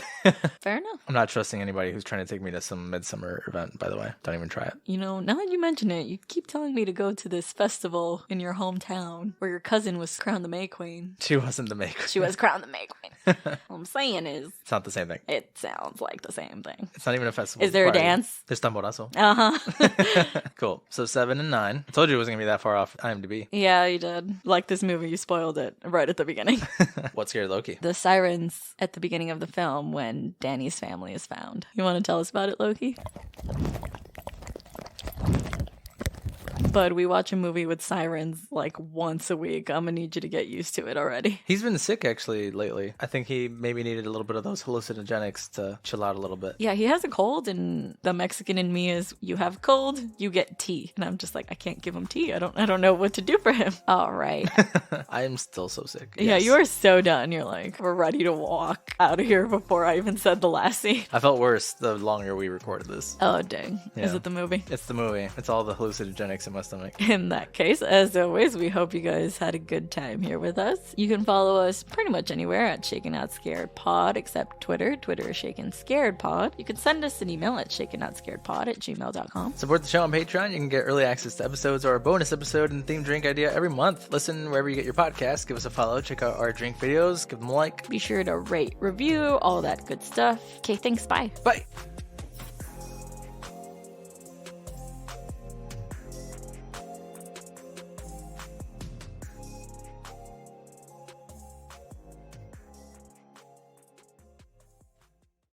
Fair enough. I'm not trusting anybody who's trying to take me to some Midsommar event, by the way. Don't even try it. You know, now that you mention it, you keep telling me to go to this festival in your hometown where your cousin was crowned the May Queen. She wasn't the May Queen. She was crowned the May Queen. All I'm saying is... It's not the same thing. It sounds like the same thing. It's not even a festival. Is there a dance? There's tamborazo. Uh-huh. Cool. So 7 and 9. I told you it wasn't going to be that far off IMDb. Yeah, you did. Like this movie, you spoiled it right at the beginning. What scared Loki? The sirens at the beginning of the film when Danny's family is found. You want to tell us about it, Loki? But we watch a movie with sirens like once a week. I'm gonna need you to get used to it already. He's been sick actually lately. I think he maybe needed a little bit of those hallucinogenics to chill out a little bit. Yeah, he has a cold, and the Mexican in me is, you have a cold, you get tea. And I'm just like, I can't give him tea. I don't know what to do for him. All right. I am still so sick. Yeah, Yes. you are so done. You're like, we're ready to walk out of here before I even said the last scene. I felt worse the longer we recorded this. Oh, dang. Is Yeah. it the movie? It's the movie. It's all the hallucinogenics in my stomach. In that case, as always, we hope you guys had a good time here with us. You can follow us pretty much anywhere at Shaken Not Scared Pod, except Twitter. Twitter is Shaken Scared Pod. You can send us an email at shakennotScaredPod@gmail.com. Support the show on Patreon. You can get early access to episodes or a bonus episode and theme drink idea every month. Listen wherever you get your podcasts. Give us a follow. Check out our drink videos. Give them a like. Be sure to rate, review, all that good stuff. Okay, thanks. Bye. Bye.